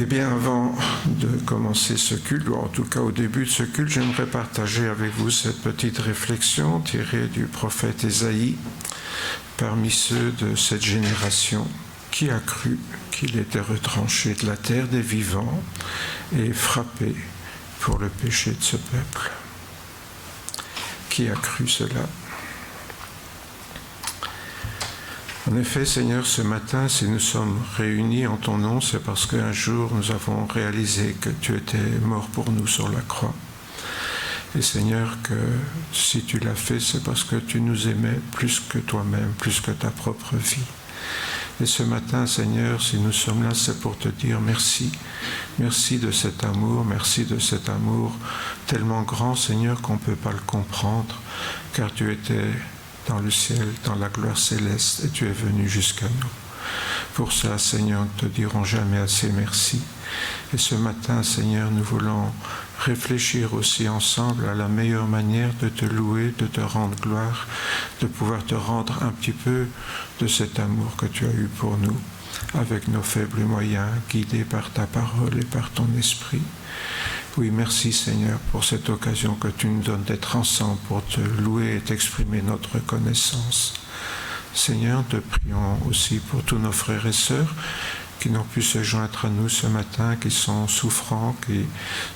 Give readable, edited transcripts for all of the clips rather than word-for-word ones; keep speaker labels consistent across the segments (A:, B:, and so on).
A: Eh bien, avant de commencer ce culte, ou en tout cas au début de ce culte, j'aimerais partager avec vous cette petite réflexion tirée du prophète Ésaïe, parmi ceux de cette génération qui a cru qu'il était retranché de la terre des vivants et frappé pour le péché de ce peuple. Qui a cru cela ? En effet, Seigneur, ce matin, si nous sommes réunis en ton nom, c'est parce qu'un jour nous avons réalisé que tu étais mort pour nous sur la croix. Et Seigneur, que si tu l'as fait, c'est parce que tu nous aimais plus que toi-même, plus que ta propre vie. Et ce matin, Seigneur, si nous sommes là, c'est pour te dire merci. Merci de cet amour tellement grand, Seigneur, qu'on ne peut pas le comprendre, car tu étais dans le ciel, dans la gloire céleste, et tu es venu jusqu'à nous. Pour ça, Seigneur, nous ne te dirons jamais assez merci. Et ce matin, Seigneur, nous voulons réfléchir aussi ensemble à la meilleure manière de te louer, de te rendre gloire, de pouvoir te rendre un petit peu de cet amour que tu as eu pour nous, avec nos faibles moyens, guidés par ta parole et par ton esprit. Oui, merci Seigneur pour cette occasion que tu nous donnes d'être ensemble pour te louer et t'exprimer notre reconnaissance. Seigneur, te prions aussi pour tous nos frères et sœurs qui n'ont pu se joindre à nous ce matin, qui sont souffrants, qui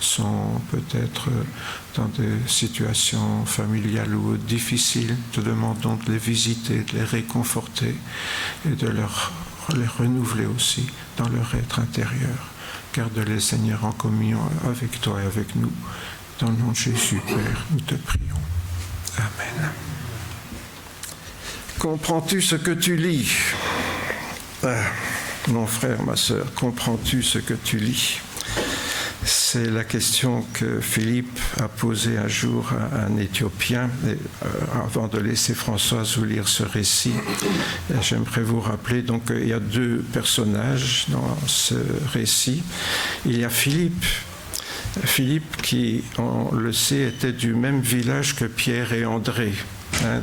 A: sont peut-être dans des situations familiales ou difficiles. Te demandons de les visiter, de les réconforter et de les renouveler aussi dans leur être intérieur. Garde-les, Seigneur, en communion avec toi et avec nous. Dans le nom de Jésus, Père, nous te prions. Amen. Comprends-tu ce que tu lis ? Mon frère, ma sœur, comprends-tu ce que tu lis ? C'est la question que Philippe a posée un jour à un Éthiopien. Et, avant de laisser Françoise vous lire ce récit, j'aimerais vous rappeler, donc il y a deux personnages dans ce récit. Il y a Philippe. Philippe qui, on le sait, était du même village que Pierre et André,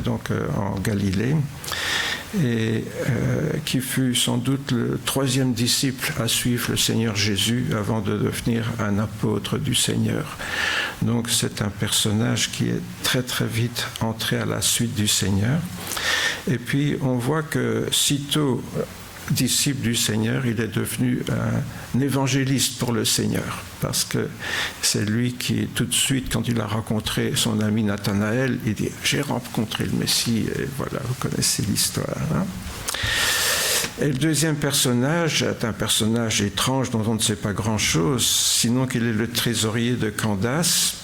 A: donc en Galilée, et qui fut sans doute le troisième disciple à suivre le Seigneur Jésus avant de devenir un apôtre du Seigneur. Donc c'est un personnage qui est très très vite entré à la suite du Seigneur. Et puis on voit que sitôt disciple du Seigneur, il est devenu un évangéliste pour le Seigneur, parce que c'est lui qui, tout de suite, quand il a rencontré son ami Nathanaël, il dit « J'ai rencontré le Messie », et voilà, vous connaissez l'histoire. Et le deuxième personnage est un personnage étrange dont on ne sait pas grand-chose, sinon qu'il est le trésorier de Candace,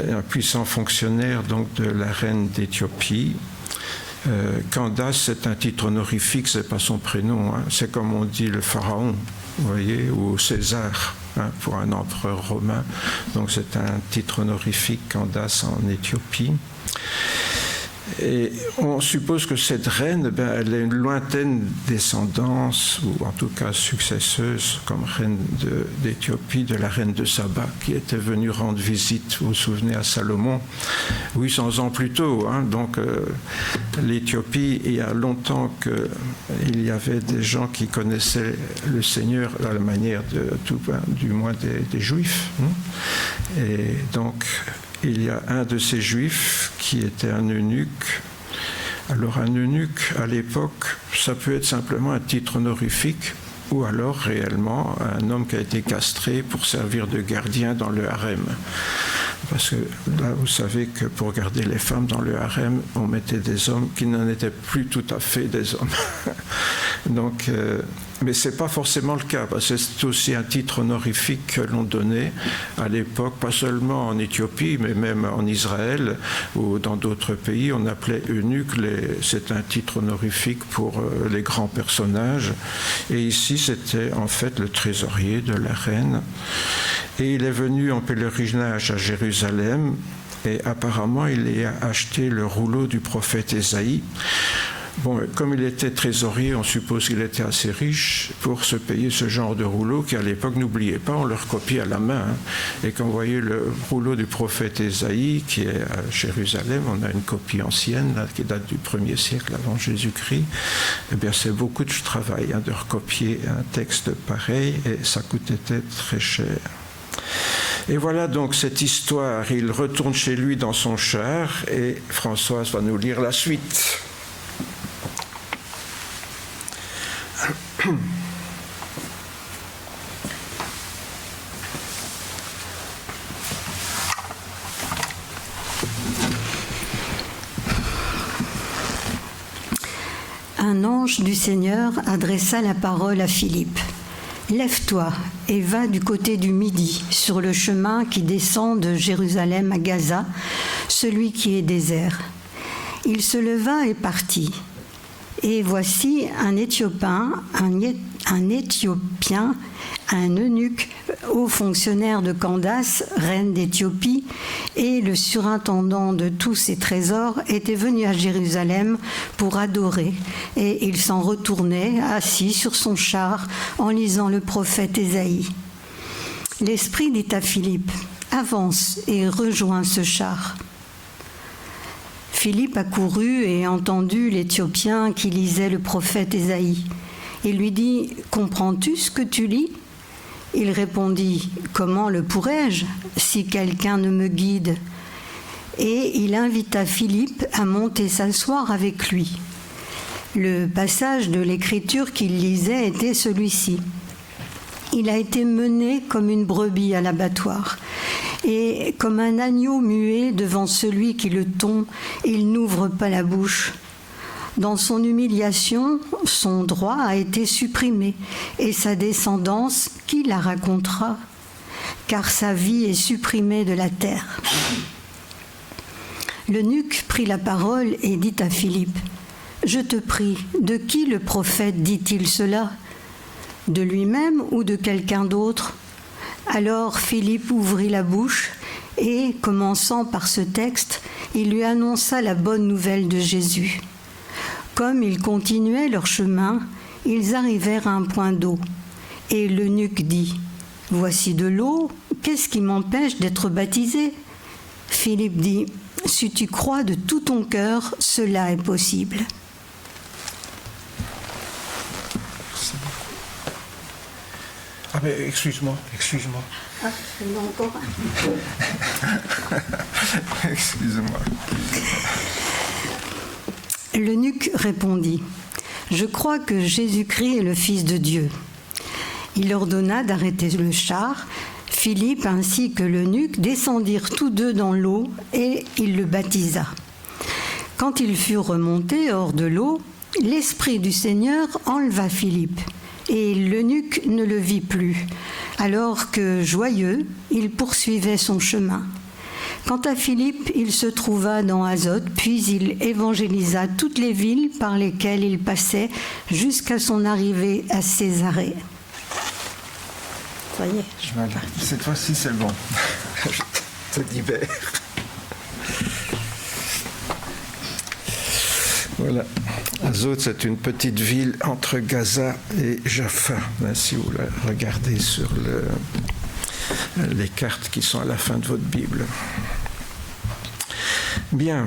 A: un puissant fonctionnaire donc de la reine d'Éthiopie. Candace, c'est un titre honorifique, c'est pas son prénom, c'est comme on dit le pharaon, vous voyez, ou César, pour un empereur romain. Donc c'est un titre honorifique, Candace en Éthiopie. Et on suppose que cette reine, elle a une lointaine descendance, ou en tout cas successeuse, comme reine d'Éthiopie, de la reine de Saba, qui était venue rendre visite, vous vous souvenez, à Salomon, 800 ans plus tôt. Donc l'Éthiopie, il y a longtemps qu'il y avait des gens qui connaissaient le Seigneur à la manière du moins des Juifs. Et donc il y a un de ces Juifs qui était un eunuque. Alors un eunuque, à l'époque, ça peut être simplement un titre honorifique ou alors réellement un homme qui a été castré pour servir de gardien dans le harem. Parce que là, vous savez que pour garder les femmes dans le harem, on mettait des hommes qui n'en étaient plus tout à fait des hommes. Donc, mais ce n'est pas forcément le cas, parce que c'est aussi un titre honorifique que l'on donnait à l'époque, pas seulement en Éthiopie, mais même en Israël ou dans d'autres pays. On appelait eunuque, c'est un titre honorifique pour les grands personnages. Et ici, c'était en fait le trésorier de la reine. Et il est venu en pèlerinage à Jérusalem, et apparemment, il y a acheté le rouleau du prophète Ésaïe. Bon, comme il était trésorier, on suppose qu'il était assez riche pour se payer ce genre de rouleau qui, à l'époque, n'oubliez pas, on le recopiait à la main. Et quand vous voyez le rouleau du prophète Ésaïe, qui est à Jérusalem, on a une copie ancienne là, qui date du 1er siècle avant Jésus-Christ. Eh bien, c'est beaucoup de travail de recopier un texte pareil, et ça coûtait très cher. Et voilà donc cette histoire. Il retourne chez lui dans son char, et Françoise va nous lire la suite.
B: Un ange du Seigneur adressa la parole à Philippe. « Lève-toi et va du côté du Midi, sur le chemin qui descend de Jérusalem à Gaza, celui qui est désert. » Il se leva et partit. Et voici un Éthiopien, un eunuque, haut fonctionnaire de Candace, reine d'Éthiopie, et le surintendant de tous ses trésors, était venu à Jérusalem pour adorer, et il s'en retournait, assis sur son char, en lisant le prophète Ésaïe. L'Esprit dit à Philippe, « Avance et rejoins ce char. » Philippe accourut et entendit l'Éthiopien qui lisait le prophète Ésaïe. Il lui dit « Comprends-tu ce que tu lis ?» Il répondit « Comment le pourrais-je si quelqu'un ne me guide ?» Et il invita Philippe à monter s'asseoir avec lui. Le passage de l'Écriture qu'il lisait était celui-ci. Il a été mené comme une brebis à l'abattoir. Et comme un agneau muet devant celui qui le tond, il n'ouvre pas la bouche. Dans son humiliation, son droit a été supprimé, et sa descendance, qui la racontera ? Car sa vie est supprimée de la terre. L'eunuque prit la parole et dit à Philippe, « Je te prie, de qui le prophète dit-il cela ? De lui-même ou de quelqu'un d'autre ?» Alors Philippe ouvrit la bouche et, commençant par ce texte, il lui annonça la bonne nouvelle de Jésus. Comme ils continuaient leur chemin, ils arrivèrent à un point d'eau. Et l'eunuque dit, « Voici de l'eau, qu'est-ce qui m'empêche d'être baptisé ?» Philippe dit, « Si tu crois de tout ton cœur, cela est possible. »
A: Ah mais excuse-moi.
B: Ah, il y en a encore un.
A: Excuse-moi.
B: L'eunuque répondit, « Je crois que Jésus-Christ est le Fils de Dieu. » Il ordonna d'arrêter le char. Philippe ainsi que l'eunuque descendirent tous deux dans l'eau et il le baptisa. Quand ils furent remontés hors de l'eau, l'Esprit du Seigneur enleva Philippe. Et l'eunuque ne le vit plus, alors que, joyeux, il poursuivait son chemin. Quant à Philippe, il se trouva dans Azote, puis il évangélisa toutes les villes par lesquelles il passait jusqu'à son arrivée à Césarée. Ça y est,
A: voilà. Cette fois-ci, c'est bon. Je te libère. Voilà. Azote, c'est une petite ville entre Gaza et Jaffa. Là, si vous la regardez sur les cartes qui sont à la fin de votre Bible. Bien.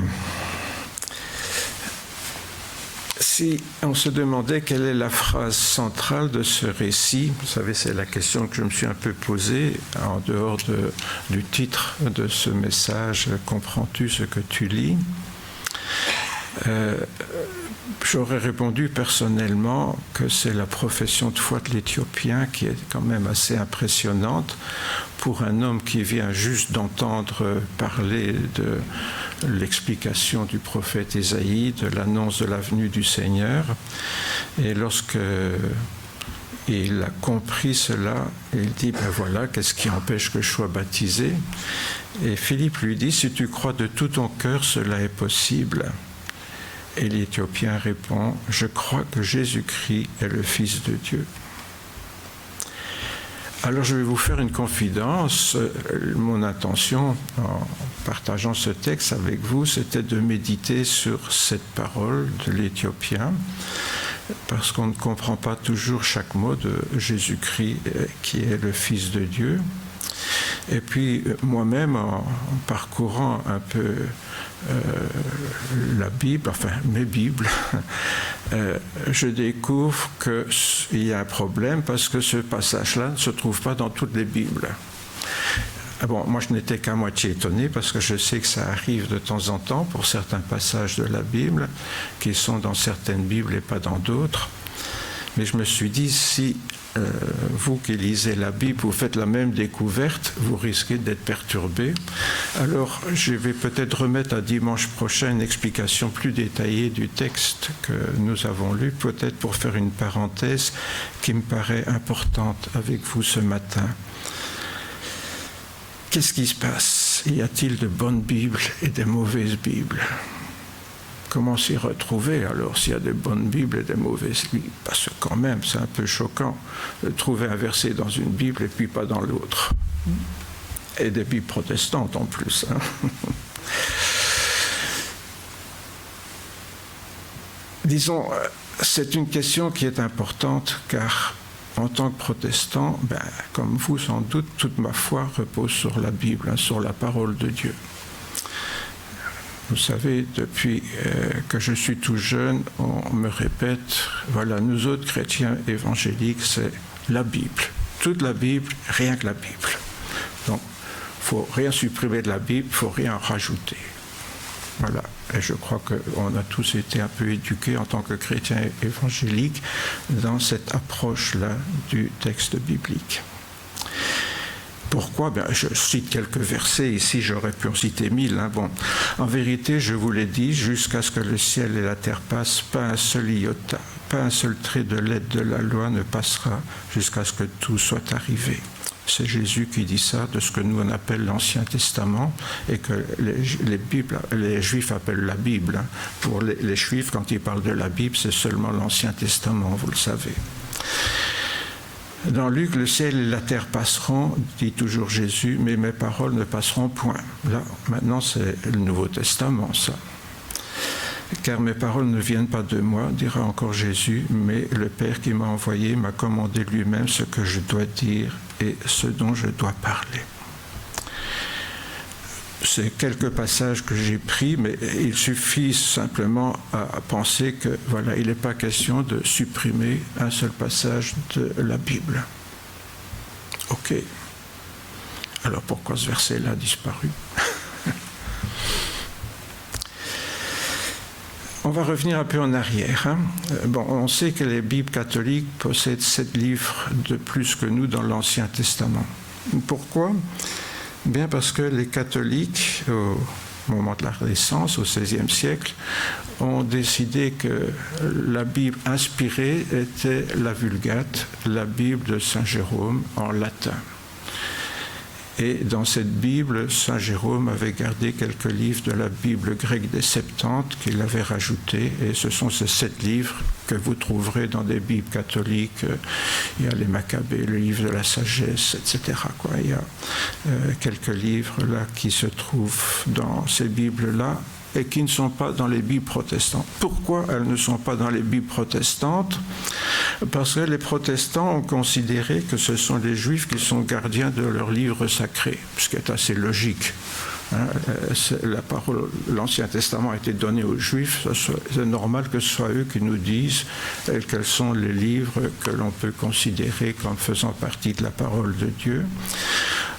A: Si on se demandait quelle est la phrase centrale de ce récit, vous savez, c'est la question que je me suis un peu posée en dehors du titre de ce message, « Comprends-tu ce que tu lis ?» J'aurais répondu personnellement que c'est la profession de foi de l'Éthiopien qui est quand même assez impressionnante pour un homme qui vient juste d'entendre parler de l'explication du prophète Ésaïe, de l'annonce de la venue du Seigneur. Et lorsque il a compris cela, il dit, ben voilà, qu'est-ce qui empêche que je sois baptisé ? Et Philippe lui dit, si tu crois de tout ton cœur, cela est possible. Et l'Éthiopien répond, je crois que Jésus-Christ est le Fils de Dieu. Alors je vais vous faire une confidence. Mon intention, en partageant ce texte avec vous, c'était de méditer sur cette parole de l'Éthiopien, parce qu'on ne comprend pas toujours chaque mot de Jésus-Christ qui est le Fils de Dieu. Et puis moi-même, en parcourant un peu la Bible, enfin mes Bibles, je découvre qu'il y a un problème parce que ce passage-là ne se trouve pas dans toutes les Bibles. Bon, moi je n'étais qu'à moitié étonné parce que je sais que ça arrive de temps en temps pour certains passages de la Bible qui sont dans certaines Bibles et pas dans d'autres. Mais je me suis dit, si vous qui lisez la Bible, vous faites la même découverte, vous risquez d'être perturbé. Alors je vais peut-être remettre à dimanche prochain une explication plus détaillée du texte que nous avons lu, peut-être pour faire une parenthèse qui me paraît importante avec vous ce matin. Qu'est-ce qui se passe? Y a-t-il de bonnes Bibles et de mauvaises Bibles? Comment s'y retrouver alors s'il y a des bonnes Bibles et des mauvaises Bibles? Parce que quand même, c'est un peu choquant de trouver un verset dans une Bible et puis pas dans l'autre. Et des Bibles protestantes en plus. Disons, c'est une question qui est importante car en tant que protestant, comme vous sans doute, toute ma foi repose sur la Bible, sur la parole de Dieu. Vous savez, depuis que je suis tout jeune, on me répète, voilà, nous autres chrétiens évangéliques, c'est la Bible. Toute la Bible, rien que la Bible. Donc, il ne faut rien supprimer de la Bible, il ne faut rien rajouter. Voilà, et je crois qu'on a tous été un peu éduqués en tant que chrétiens évangéliques dans cette approche-là du texte biblique. Pourquoi? Je cite quelques versets ici, j'aurais pu en citer 1000. Bon, en vérité, je vous l'ai dit, jusqu'à ce que le ciel et la terre passent, pas un seul iota, pas un seul trait de lettre de la loi ne passera jusqu'à ce que tout soit arrivé. C'est Jésus qui dit ça de ce que nous on appelle l'Ancien Testament et que les Juifs appellent la Bible. Pour les Juifs, quand ils parlent de la Bible, c'est seulement l'Ancien Testament, vous le savez. Dans Luc, le ciel et la terre passeront, dit toujours Jésus, mais mes paroles ne passeront point. Là, maintenant, c'est le Nouveau Testament, ça. Car mes paroles ne viennent pas de moi, dira encore Jésus, mais le Père qui m'a envoyé m'a commandé lui-même ce que je dois dire et ce dont je dois parler. C'est quelques passages que j'ai pris, mais il suffit simplement à penser que, voilà, il n'est pas question de supprimer un seul passage de la Bible. Ok. Alors pourquoi ce verset-là a disparu? On va revenir un peu en arrière. On sait que les Bibles catholiques possèdent 7 livres de plus que nous dans l'Ancien Testament. Pourquoi? Bien parce que les catholiques, au moment de la Renaissance, au XVIe siècle, ont décidé que la Bible inspirée était la Vulgate, la Bible de Saint Jérôme en latin. Et dans cette Bible, Saint Jérôme avait gardé quelques livres de la Bible grecque des Septante qu'il avait rajoutés. Et ce sont ces 7 livres que vous trouverez dans des Bibles catholiques. Il y a les Maccabées, le livre de la sagesse, etc. Il y a quelques livres là qui se trouvent dans ces Bibles-là et qui ne sont pas dans les Bibles protestantes. Pourquoi elles ne sont pas dans les Bibles protestantes? Parce que les protestants ont considéré que ce sont les Juifs qui sont gardiens de leurs livres sacrés, ce qui est assez logique. La parole, l'Ancien Testament a été donné aux Juifs, c'est normal que ce soit eux qui nous disent quels sont les livres que l'on peut considérer comme faisant partie de la parole de Dieu.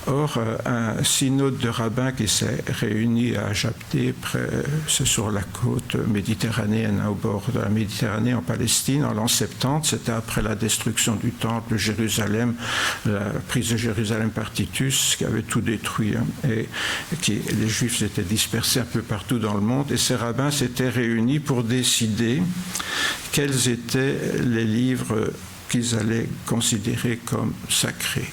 A: Or, un synode de rabbins qui s'est réuni à Ajapté, c'est sur la côte méditerranéenne, au bord de la Méditerranée, en Palestine, en l'an 70, c'était après la destruction du temple de Jérusalem, la prise de Jérusalem par Titus, qui avait tout détruit, et les Juifs s'étaient dispersés un peu partout dans le monde, et ces rabbins s'étaient réunis pour décider quels étaient les livres qu'ils allaient considérer comme sacrés.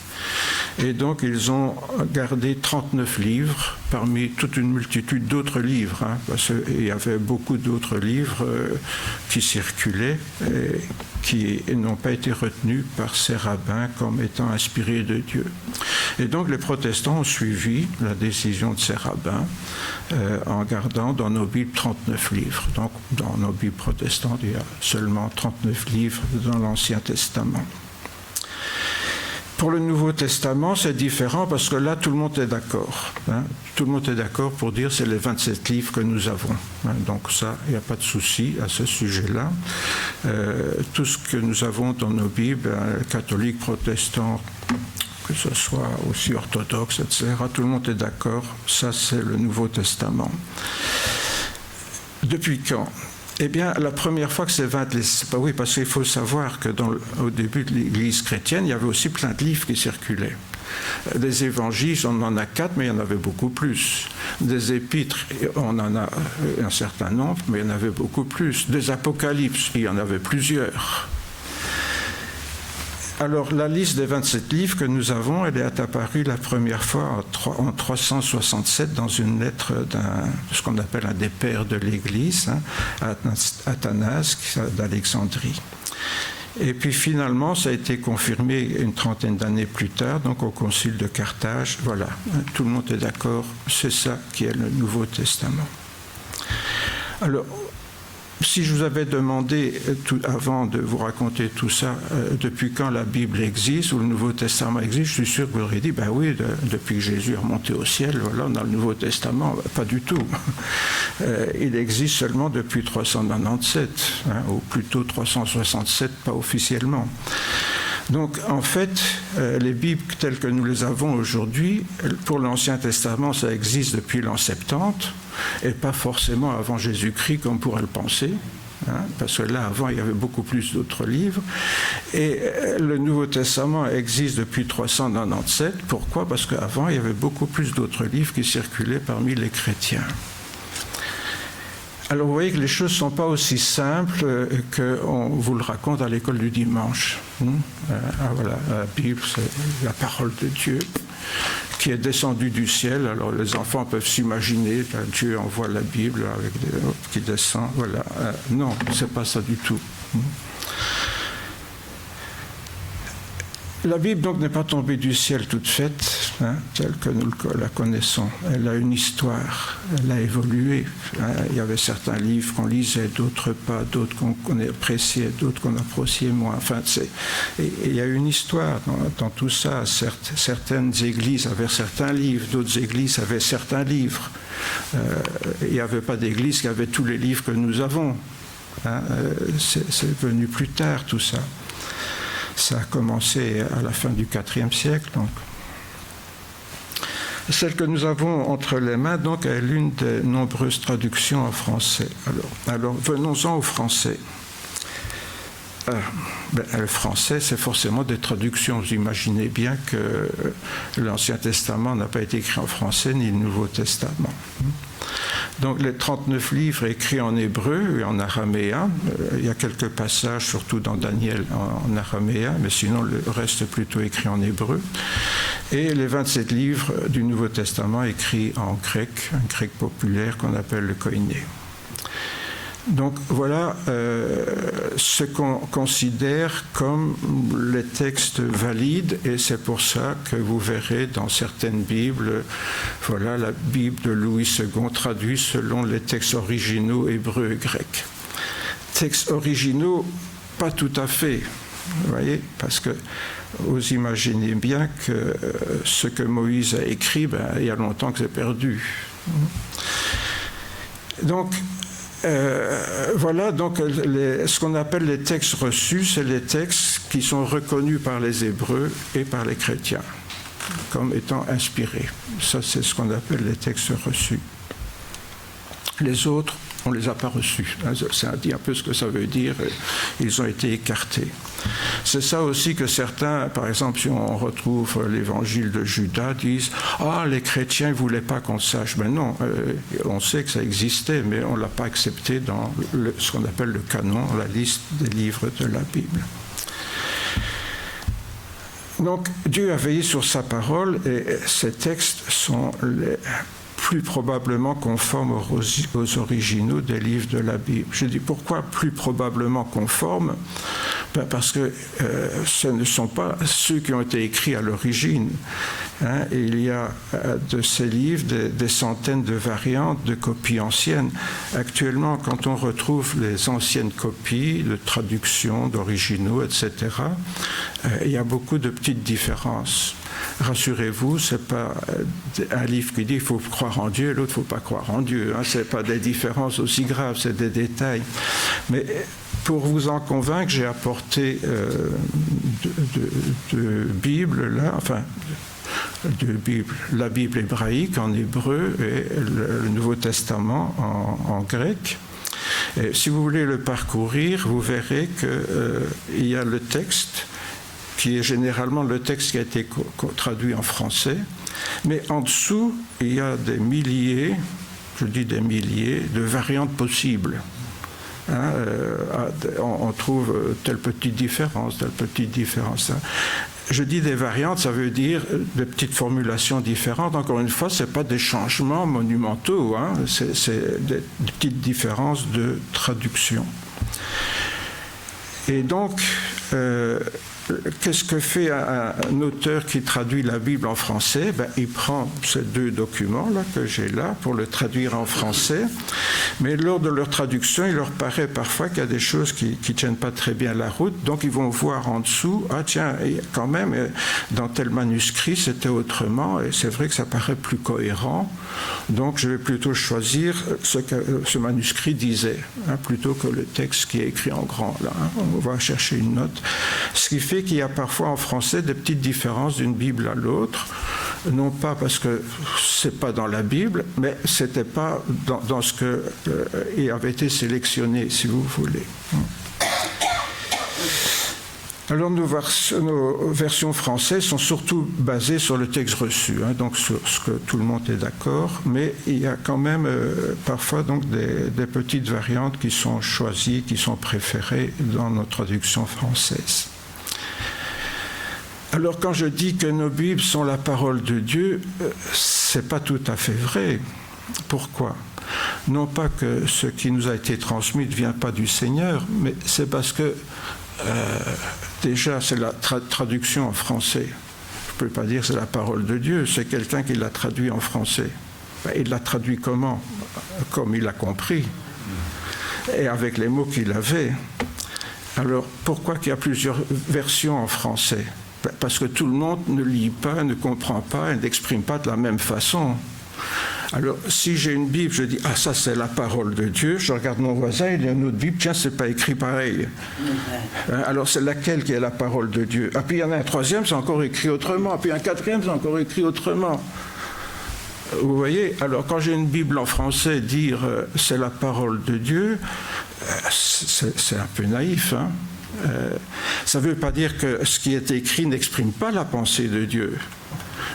A: Et donc, ils ont gardé 39 livres, parmi toute une multitude d'autres livres, parce qu'il y avait beaucoup d'autres livres qui circulaient, et qui n'ont pas été retenus par ces rabbins comme étant inspirés de Dieu. Et donc les protestants ont suivi la décision de ces rabbins en gardant dans nos Bibles 39 livres. Donc dans nos Bibles protestantes, il y a seulement 39 livres dans l'Ancien Testament. Pour le Nouveau Testament, c'est différent parce que là, tout le monde est d'accord. Tout le monde est d'accord pour dire que c'est les 27 livres que nous avons. Donc ça, il n'y a pas de souci à ce sujet-là. Tout ce que nous avons dans nos Bibles, catholiques, protestants, que ce soit aussi orthodoxe, etc., tout le monde est d'accord. Ça, c'est le Nouveau Testament. Depuis quand ? Eh bien, la première fois que c'est 20 livres, oui, parce qu'il faut savoir que au début de l'Église chrétienne, il y avait aussi plein de livres qui circulaient. Des évangiles, on en a 4, mais il y en avait beaucoup plus. Des épîtres, on en a un certain nombre, mais il y en avait beaucoup plus. Des apocalypses, il y en avait plusieurs. Alors, la liste des 27 livres que nous avons, elle est apparue la première fois en 367 dans une lettre de ce qu'on appelle un des pères de l'Église, Athanase d'Alexandrie. Et puis finalement, ça a été confirmé une trentaine d'années plus tard, donc au Concile de Carthage. Voilà, tout le monde est d'accord, c'est ça qui est le Nouveau Testament. Alors, si je vous avais demandé, avant de vous raconter tout ça, depuis quand la Bible existe ou le Nouveau Testament existe, je suis sûr que vous auriez dit, ben oui, depuis que Jésus est remonté au ciel, voilà, on a le Nouveau Testament. Pas du tout. Il existe seulement depuis 397, ou plutôt 367, pas officiellement. Donc, en fait, les Bibles telles que nous les avons aujourd'hui, pour l'Ancien Testament, ça existe depuis l'an 70, et pas forcément avant Jésus-Christ, comme on pourrait le penser, parce que là, avant, il y avait beaucoup plus d'autres livres. Et le Nouveau Testament existe depuis 397. Pourquoi ? Parce qu'avant, il y avait beaucoup plus d'autres livres qui circulaient parmi les chrétiens. Alors vous voyez que les choses ne sont pas aussi simples qu'on vous le raconte à l'école du dimanche. Voilà, la Bible, c'est la parole de Dieu qui est descendue du ciel. Alors les enfants peuvent s'imaginer, Dieu envoie la Bible qui descend. Voilà. Non, ce n'est pas ça du tout. La Bible, donc, n'est pas tombée du ciel toute faite, telle que nous la connaissons. Elle a une histoire, elle a évolué. Il y avait certains livres qu'on lisait, d'autres pas, d'autres qu'on appréciait, d'autres qu'on appréciait moins. Enfin, il y a une histoire dans tout ça. Certaines églises avaient certains livres, d'autres églises avaient certains livres. Il n'y avait pas d'église qui avait tous les livres que nous avons. C'est venu plus tard, tout ça. Ça a commencé à la fin du IVe siècle. Donc. Celle que nous avons entre les mains donc, est l'une des nombreuses traductions en français. Alors venons-en au français. Le français, c'est forcément des traductions. Vous imaginez bien que l'Ancien Testament n'a pas été écrit en français, ni le Nouveau Testament. Donc les 39 livres écrits en hébreu et en araméen, il y a quelques passages, surtout dans Daniel, en araméen, mais sinon le reste est plutôt écrit en hébreu. Et les 27 livres du Nouveau Testament écrits en grec, un grec populaire qu'on appelle le koiné. Donc voilà ce qu'on considère comme les textes valides, et c'est pour ça que vous verrez dans certaines Bibles, voilà la Bible de Louis II traduite selon les textes originaux hébreux et grecs. Textes originaux, pas tout à fait, vous voyez, parce que vous imaginez bien que ce que Moïse a écrit, il y a longtemps que c'est perdu. Donc, voilà, donc ce qu'on appelle les textes reçus, c'est les textes qui sont reconnus par les Hébreux et par les chrétiens comme étant inspirés. Ça, c'est ce qu'on appelle les textes reçus. Les autres, on ne les a pas reçus. Ça dit un peu ce que ça veut dire. Ils ont été écartés. C'est ça aussi que certains, par exemple, si on retrouve l'évangile de Judas, disent « Ah, les chrétiens ne voulaient pas qu'on le sache. » Mais non, on sait que ça existait, mais on ne l'a pas accepté dans ce qu'on appelle le canon, la liste des livres de la Bible. Donc, Dieu a veillé sur sa parole et ces textes sont plus probablement conformes aux originaux des livres de la Bible. Je dis pourquoi plus probablement conformes ? Parce que ce ne sont pas ceux qui ont été écrits à l'origine. Hein. Il y a de ces livres des centaines de variantes, de copies anciennes. Actuellement, quand on retrouve les anciennes copies de traductions, d'originaux, etc., il y a beaucoup de petites différences. Rassurez-vous, ce n'est pas un livre qui dit qu'il faut croire en Dieu, l'autre il ne faut pas croire en Dieu. Hein. Ce n'est pas des différences aussi graves, c'est des détails. Mais pour vous en convaincre, j'ai apporté de Bible, là, enfin, la Bible hébraïque en hébreu et le Nouveau Testament en grec. Et si vous voulez le parcourir, vous verrez qu'il y a le texte, qui est généralement le texte qui a été traduit en français, mais en dessous, il y a des milliers, je dis des milliers, de variantes possibles. Hein, on trouve telle petite différence, telle petite différence. Hein. Je dis des variantes, ça veut dire des petites formulations différentes. Encore une fois, ce n'est pas des changements monumentaux, hein, c'est des petites différences de traduction. Et donc, qu'est-ce que fait un auteur qui traduit la Bible en français? Il prend ces deux documents-là que j'ai là pour le traduire en français, mais lors de leur traduction, il leur paraît parfois qu'il y a des choses qui ne tiennent pas très bien la route, donc ils vont voir en dessous, ah tiens, quand même, dans tel manuscrit, c'était autrement, et c'est vrai que ça paraît plus cohérent, donc je vais plutôt choisir ce que ce manuscrit disait, hein, plutôt que le texte qui est écrit en grand, là. Hein. On va chercher une note. Ce qui fait qu'il y a parfois en français des petites différences d'une Bible à l'autre, non pas parce que c'est pas dans la Bible, mais c'était pas dans ce que il avait été sélectionné, si vous voulez. Alors nos versions françaises sont surtout basées sur le texte reçu, hein, donc sur ce que tout le monde est d'accord, mais il y a quand même parfois donc des petites variantes qui sont choisies, qui sont préférées dans nos traductions françaises. Alors quand je dis que nos Bibles sont la parole de Dieu, c'est pas tout à fait vrai. Pourquoi ? Non pas que ce qui nous a été transmis ne vient pas du Seigneur, mais c'est parce que déjà c'est la traduction en français. Je ne peux pas dire que c'est la parole de Dieu, c'est quelqu'un qui l'a traduit en français. Il l'a traduit comment ? Comme il a compris, et avec les mots qu'il avait. Alors pourquoi qu'il y a plusieurs versions en français ? Parce que tout le monde ne lit pas, ne comprend pas et n'exprime pas de la même façon. Alors, si j'ai une Bible, je dis « Ah, ça, c'est la parole de Dieu », je regarde mon voisin, il y a une autre Bible, tiens, c'est pas écrit pareil. Alors, c'est laquelle qui est la parole de Dieu ? Ah, puis il y en a un troisième, c'est encore écrit autrement, puis un quatrième, c'est encore écrit autrement. Vous voyez, alors quand j'ai une Bible en français, dire « c'est la parole de Dieu », c'est un peu naïf, hein. Ça ne veut pas dire que ce qui est écrit n'exprime pas la pensée de Dieu,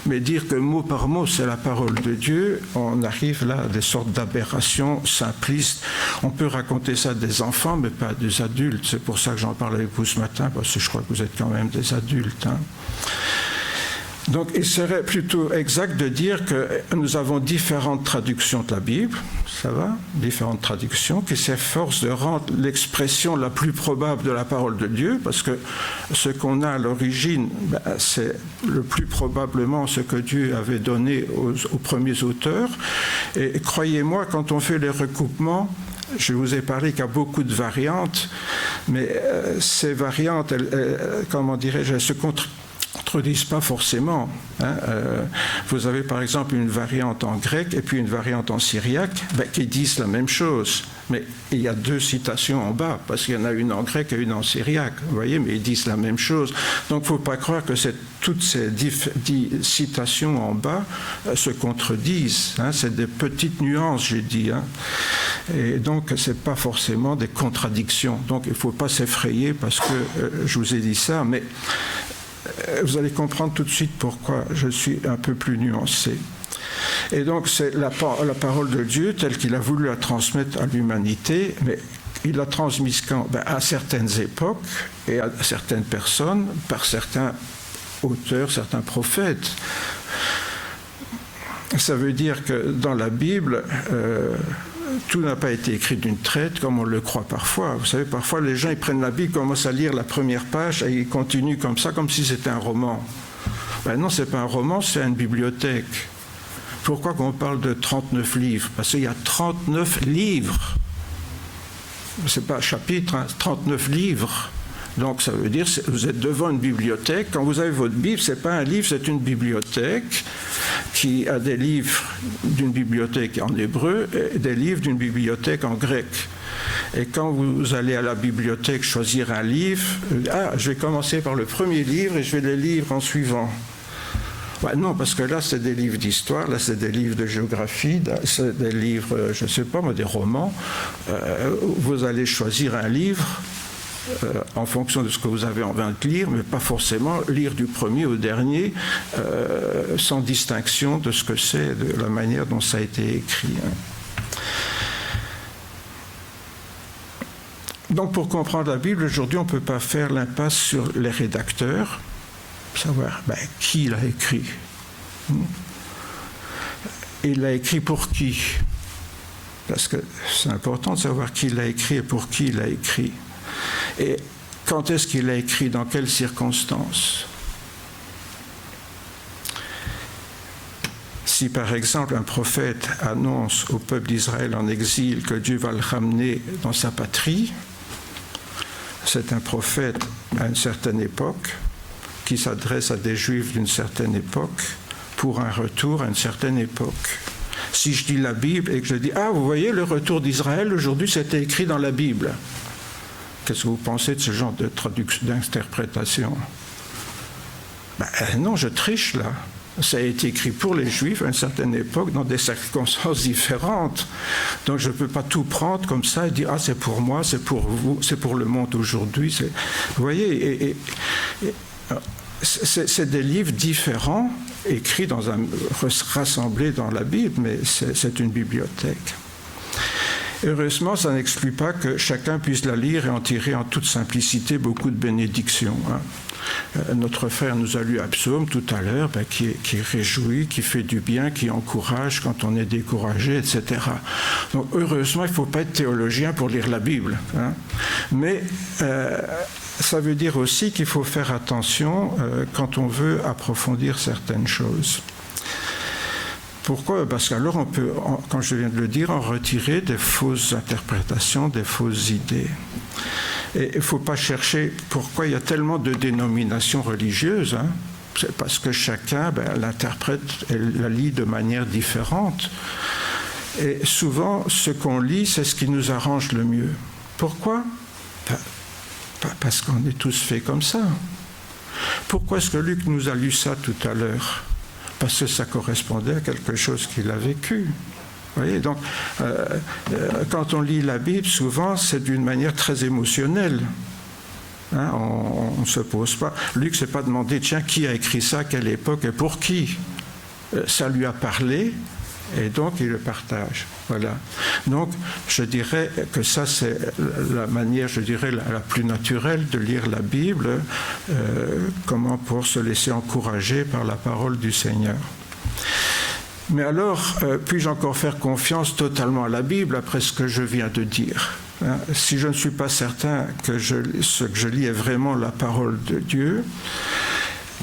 A: mais dire que mot par mot c'est la parole de Dieu, on arrive là à des sortes d'aberrations simplistes. On peut raconter ça à des enfants, mais pas à des adultes. C'est pour ça que j'en parle avec vous ce matin, parce que je crois que vous êtes quand même des adultes. Hein. Donc il serait plutôt exact de dire que nous avons différentes traductions de la Bible, ça va, différentes traductions qui s'efforcent de rendre l'expression la plus probable de la parole de Dieu, parce que ce qu'on a à l'origine, c'est le plus probablement ce que Dieu avait donné aux premiers auteurs. Et croyez-moi, quand on fait les recoupements, je vous ai parlé qu'il y a beaucoup de variantes, mais ces variantes, comment dirais-je, elles se contredisent pas forcément. Hein. Vous avez par exemple une variante en grec et puis une variante en syriaque qui disent la même chose. Mais il y a deux citations en bas, parce qu'il y en a une en grec et une en syriaque. Vous voyez, mais ils disent la même chose. Donc il ne faut pas croire que toutes ces citations en bas se contredisent. Hein. C'est des petites nuances, j'ai dit. Hein. Et donc ce n'est pas forcément des contradictions. Donc il ne faut pas s'effrayer parce que je vous ai dit ça, mais vous allez comprendre tout de suite pourquoi je suis un peu plus nuancé. Et donc c'est la parole de Dieu telle qu'il a voulu la transmettre à l'humanité, mais il l'a transmise quand ? À certaines époques et à certaines personnes, par certains auteurs, certains prophètes. Ça veut dire que dans la Bible, tout n'a pas été écrit d'une traite comme on le croit parfois. Vous savez, parfois les gens ils prennent la Bible, commencent à lire la première page et ils continuent comme ça, comme si c'était un roman. Ben non, ce n'est pas un roman, c'est une bibliothèque. Pourquoi qu'on parle de 39 livres? Parce qu'il y a 39 livres. Ce n'est pas un chapitre, hein, 39 livres. Donc ça veut dire que vous êtes devant une bibliothèque. Quand vous avez votre Bible, ce n'est pas un livre, c'est une bibliothèque qui a des livres d'une bibliothèque en hébreu et des livres d'une bibliothèque en grec. Et quand vous allez à la bibliothèque choisir un livre, je vais commencer par le premier livre et je vais les lire en suivant. Ouais, non, parce que là, c'est des livres d'histoire, là, c'est des livres de géographie, c'est des livres, je ne sais pas, mais des romans. Vous allez choisir un livre en fonction de ce que vous avez envie de lire, mais pas forcément lire du premier au dernier sans distinction de ce que c'est, de la manière dont ça a été écrit. Donc pour comprendre la Bible, aujourd'hui, on ne peut pas faire l'impasse sur les rédacteurs, savoir qui l'a écrit. Il l'a écrit pour qui? Parce que c'est important de savoir qui l'a écrit et pour qui il l'a écrit. Et quand est-ce qu'il a écrit, dans quelles circonstances? Si par exemple un prophète annonce au peuple d'Israël en exil que Dieu va le ramener dans sa patrie, c'est un prophète à une certaine époque qui s'adresse à des Juifs d'une certaine époque pour un retour à une certaine époque. Si je lis la Bible et que je dis « Ah, vous voyez, le retour d'Israël, aujourd'hui, c'était écrit dans la Bible », qu'est-ce que vous pensez de ce genre d'interprétation? Non, je triche là. Ça a été écrit pour les Juifs à une certaine époque, dans des circonstances différentes. Donc je ne peux pas tout prendre comme ça et dire « Ah, c'est pour moi, c'est pour vous, c'est pour le monde aujourd'hui. » Vous voyez, c'est des livres différents, écrits rassemblés dans la Bible, mais c'est une bibliothèque. Heureusement, ça n'exclut pas que chacun puisse la lire et en tirer en toute simplicité beaucoup de bénédictions. Notre frère nous a lu un psaume tout à l'heure qui réjouit, qui fait du bien, qui encourage quand on est découragé, etc. Donc heureusement, il ne faut pas être théologien pour lire la Bible. Mais ça veut dire aussi qu'il faut faire attention quand on veut approfondir certaines choses. Pourquoi? Parce qu'alors on peut, comme je viens de le dire, en retirer des fausses interprétations, des fausses idées. Et il ne faut pas chercher pourquoi il y a tellement de dénominations religieuses. C'est parce que chacun l'interprète et la lit de manière différente. Et souvent, ce qu'on lit, c'est ce qui nous arrange le mieux. Pourquoi? Parce qu'on est tous faits comme ça. Pourquoi est-ce que Luc nous a lu ça tout à l'heure? Parce que ça correspondait à quelque chose qu'il a vécu. Vous voyez, donc, quand on lit la Bible, souvent, c'est d'une manière très émotionnelle. On ne se pose pas. Luc ne s'est pas demandé, tiens, qui a écrit ça, à quelle époque et pour qui? Ça lui a parlé, et donc il le partage. Voilà. Donc, je dirais que ça, c'est la manière, je dirais, la plus naturelle de lire la Bible, comment pour se laisser encourager par la parole du Seigneur. Mais alors, puis-je encore faire confiance totalement à la Bible après ce que je viens de dire? Si je ne suis pas certain que ce que je lis est vraiment la parole de Dieu,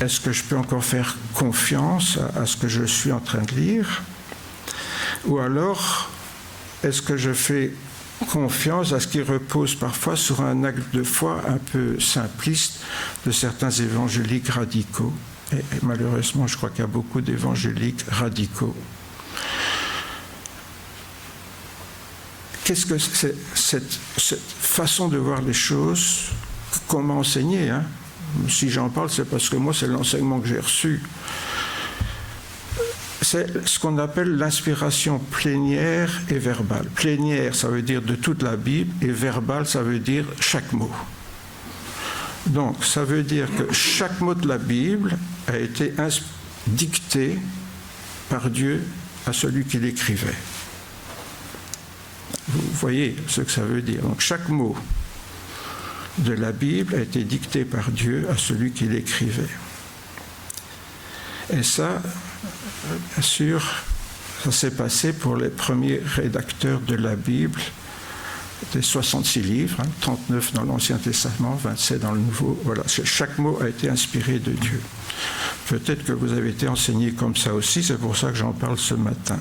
A: est-ce que je peux encore faire confiance à ce que je suis en train de lire? Ou alors, est-ce que je fais confiance à ce qui repose parfois sur un acte de foi un peu simpliste de certains évangéliques radicaux? Et malheureusement, je crois qu'il y a beaucoup d'évangéliques radicaux. Qu'est-ce que c'est cette façon de voir les choses? Comment enseigner? Si j'en parle, c'est parce que moi, c'est l'enseignement que j'ai reçu. C'est ce qu'on appelle l'inspiration plénière et verbale. Plénière, ça veut dire de toute la Bible, et verbale, ça veut dire chaque mot. Donc, ça veut dire que chaque mot de la Bible a été dicté par Dieu à celui qui l'écrivait. Vous voyez ce que ça veut dire. Donc, chaque mot de la Bible a été dicté par Dieu à celui qui l'écrivait. Et ça, bien sûr, Ça s'est passé pour les premiers rédacteurs de la Bible, des 66 livres, 39 dans l'Ancien Testament, 27 dans le Nouveau. Voilà, chaque mot a été inspiré de Dieu. Peut-être que vous avez été enseigné comme ça aussi, c'est pour ça que j'en parle ce matin.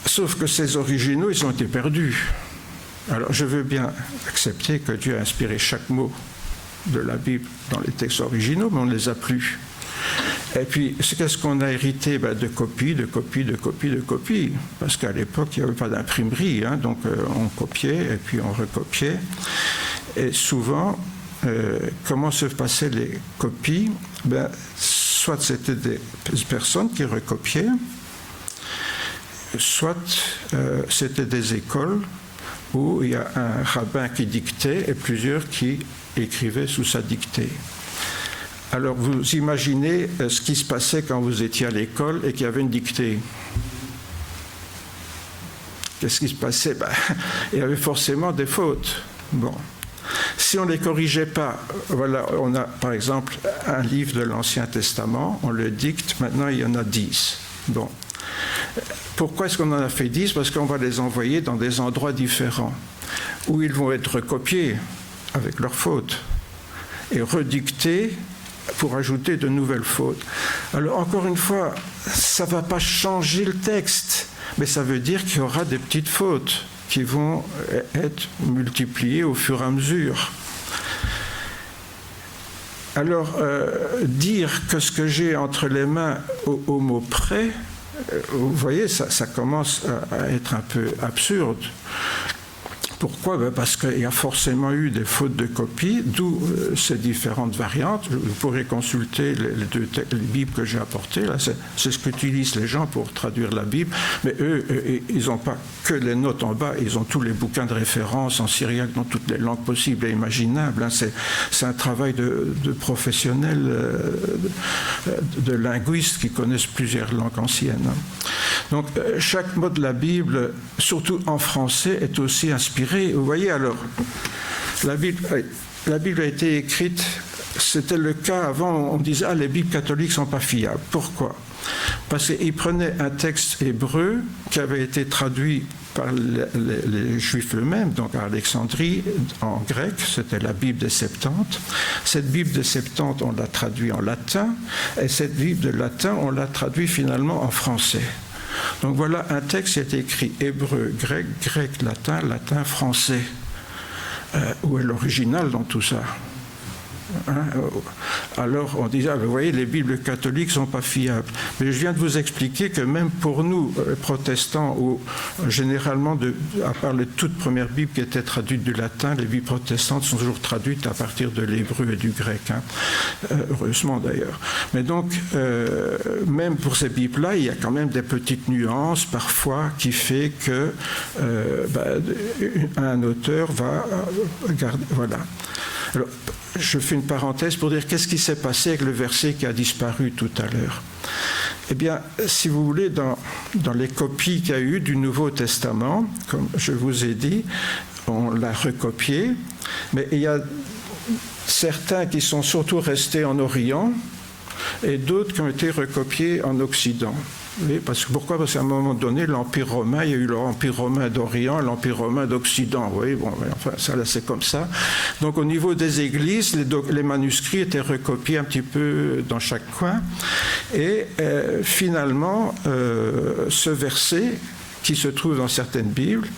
A: Sauf que ces originaux, ils ont été perdus. Alors, je veux bien accepter que Dieu a inspiré chaque mot de la Bible dans les textes originaux, mais on ne les a plus. Et puis, qu'est-ce qu'on a hérité? De copies, de copies, de copies, de copies. Parce qu'à l'époque, il n'y avait pas d'imprimerie, donc on copiait et puis on recopiait. Et souvent, comment se passaient les copies? Soit c'était des personnes qui recopiaient, soit c'était des écoles où il y a un rabbin qui dictait et plusieurs qui écrivaient sous sa dictée. Alors vous imaginez ce qui se passait quand vous étiez à l'école et qu'il y avait une dictée. Qu'est-ce qui se passait? Il y avait forcément des fautes. Bon. Si on ne les corrigeait pas, voilà, on a par exemple un livre de l'Ancien Testament, on le dicte, maintenant il y en a 10. Bon. Pourquoi est-ce qu'on en a fait 10? Parce qu'on va les envoyer dans des endroits différents, où ils vont être recopiés avec leurs fautes et redictés pour ajouter de nouvelles fautes. Alors encore une fois, ça ne va pas changer le texte, mais ça veut dire qu'il y aura des petites fautes qui vont être multipliées au fur et à mesure. Alors, dire que ce que j'ai entre les mains au mot près, vous voyez, ça commence à être un peu absurde. Pourquoi? Parce qu'il y a forcément eu des fautes de copie, d'où ces différentes variantes. Vous pourrez consulter les Bibles que j'ai apportées. Là, c'est ce qu'utilisent les gens pour traduire la Bible. Mais eux, ils n'ont pas que les notes en bas, ils ont tous les bouquins de référence en syriaque dans toutes les langues possibles et imaginables. C'est un travail de professionnels, de linguistes qui connaissent plusieurs langues anciennes. Donc, chaque mot de la Bible, surtout en français, est aussi inspiré. Vous voyez, alors, la Bible a été écrite, c'était le cas avant, on disait « les Bibles catholiques ne sont pas fiables ». Pourquoi? Parce qu'ils prenaient un texte hébreu qui avait été traduit par les Juifs eux-mêmes, donc à Alexandrie, en grec, c'était la Bible des Septante. Cette Bible des Septante, on l'a traduit en latin, et cette Bible de latin, on l'a traduit finalement en français. Donc voilà un texte qui est écrit hébreu, grec, grec, latin, latin, français. Où est l'original dans tout ça? Alors on disait, vous voyez, les Bibles catholiques ne sont pas fiables. Mais je viens de vous expliquer que même pour nous, protestants, ou généralement, à part les toutes premières Bibles qui étaient traduites du latin, les Bibles protestantes sont toujours traduites à partir de l'hébreu et du grec. Heureusement d'ailleurs. Mais donc, même pour ces Bibles-là, il y a quand même des petites nuances parfois qui fait que un auteur va garder... Voilà. Alors, je fais une parenthèse pour dire qu'est-ce qui s'est passé avec le verset qui a disparu tout à l'heure. Eh bien, si vous voulez, dans les copies qu'il y a eu du Nouveau Testament, comme je vous ai dit, on l'a recopié, mais il y a certains qui sont surtout restés en Orient et d'autres qui ont été recopiés en Occident. Oui, pourquoi? Parce qu'à un moment donné, l'Empire romain, il y a eu l'Empire romain d'Orient et l'Empire romain d'Occident. Oui, bon, enfin, ça, là, c'est comme ça. Donc, au niveau des églises, les manuscrits étaient recopiés un petit peu dans chaque coin. Et finalement, ce verset qui se trouve dans certaines Bibles,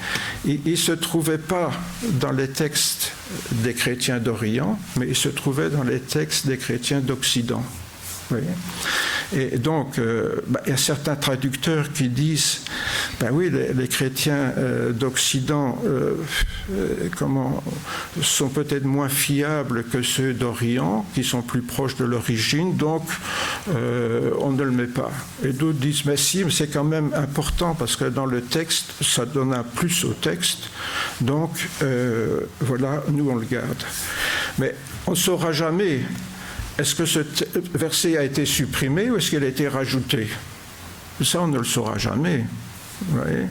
A: il ne se trouvait pas dans les textes des chrétiens d'Orient, mais il se trouvait dans les textes des chrétiens d'Occident. Oui. Et donc, il y a certains traducteurs qui disent, oui, les chrétiens d'Occident sont peut-être moins fiables que ceux d'Orient, qui sont plus proches de l'origine, donc on ne le met pas. Et d'autres disent, mais si, mais c'est quand même important, parce que dans le texte, ça donne un plus au texte, donc voilà, nous on le garde. Mais on ne saura jamais. Est-ce que ce verset a été supprimé ou est-ce qu'il a été rajouté? Ça, on ne le saura jamais. Ouais.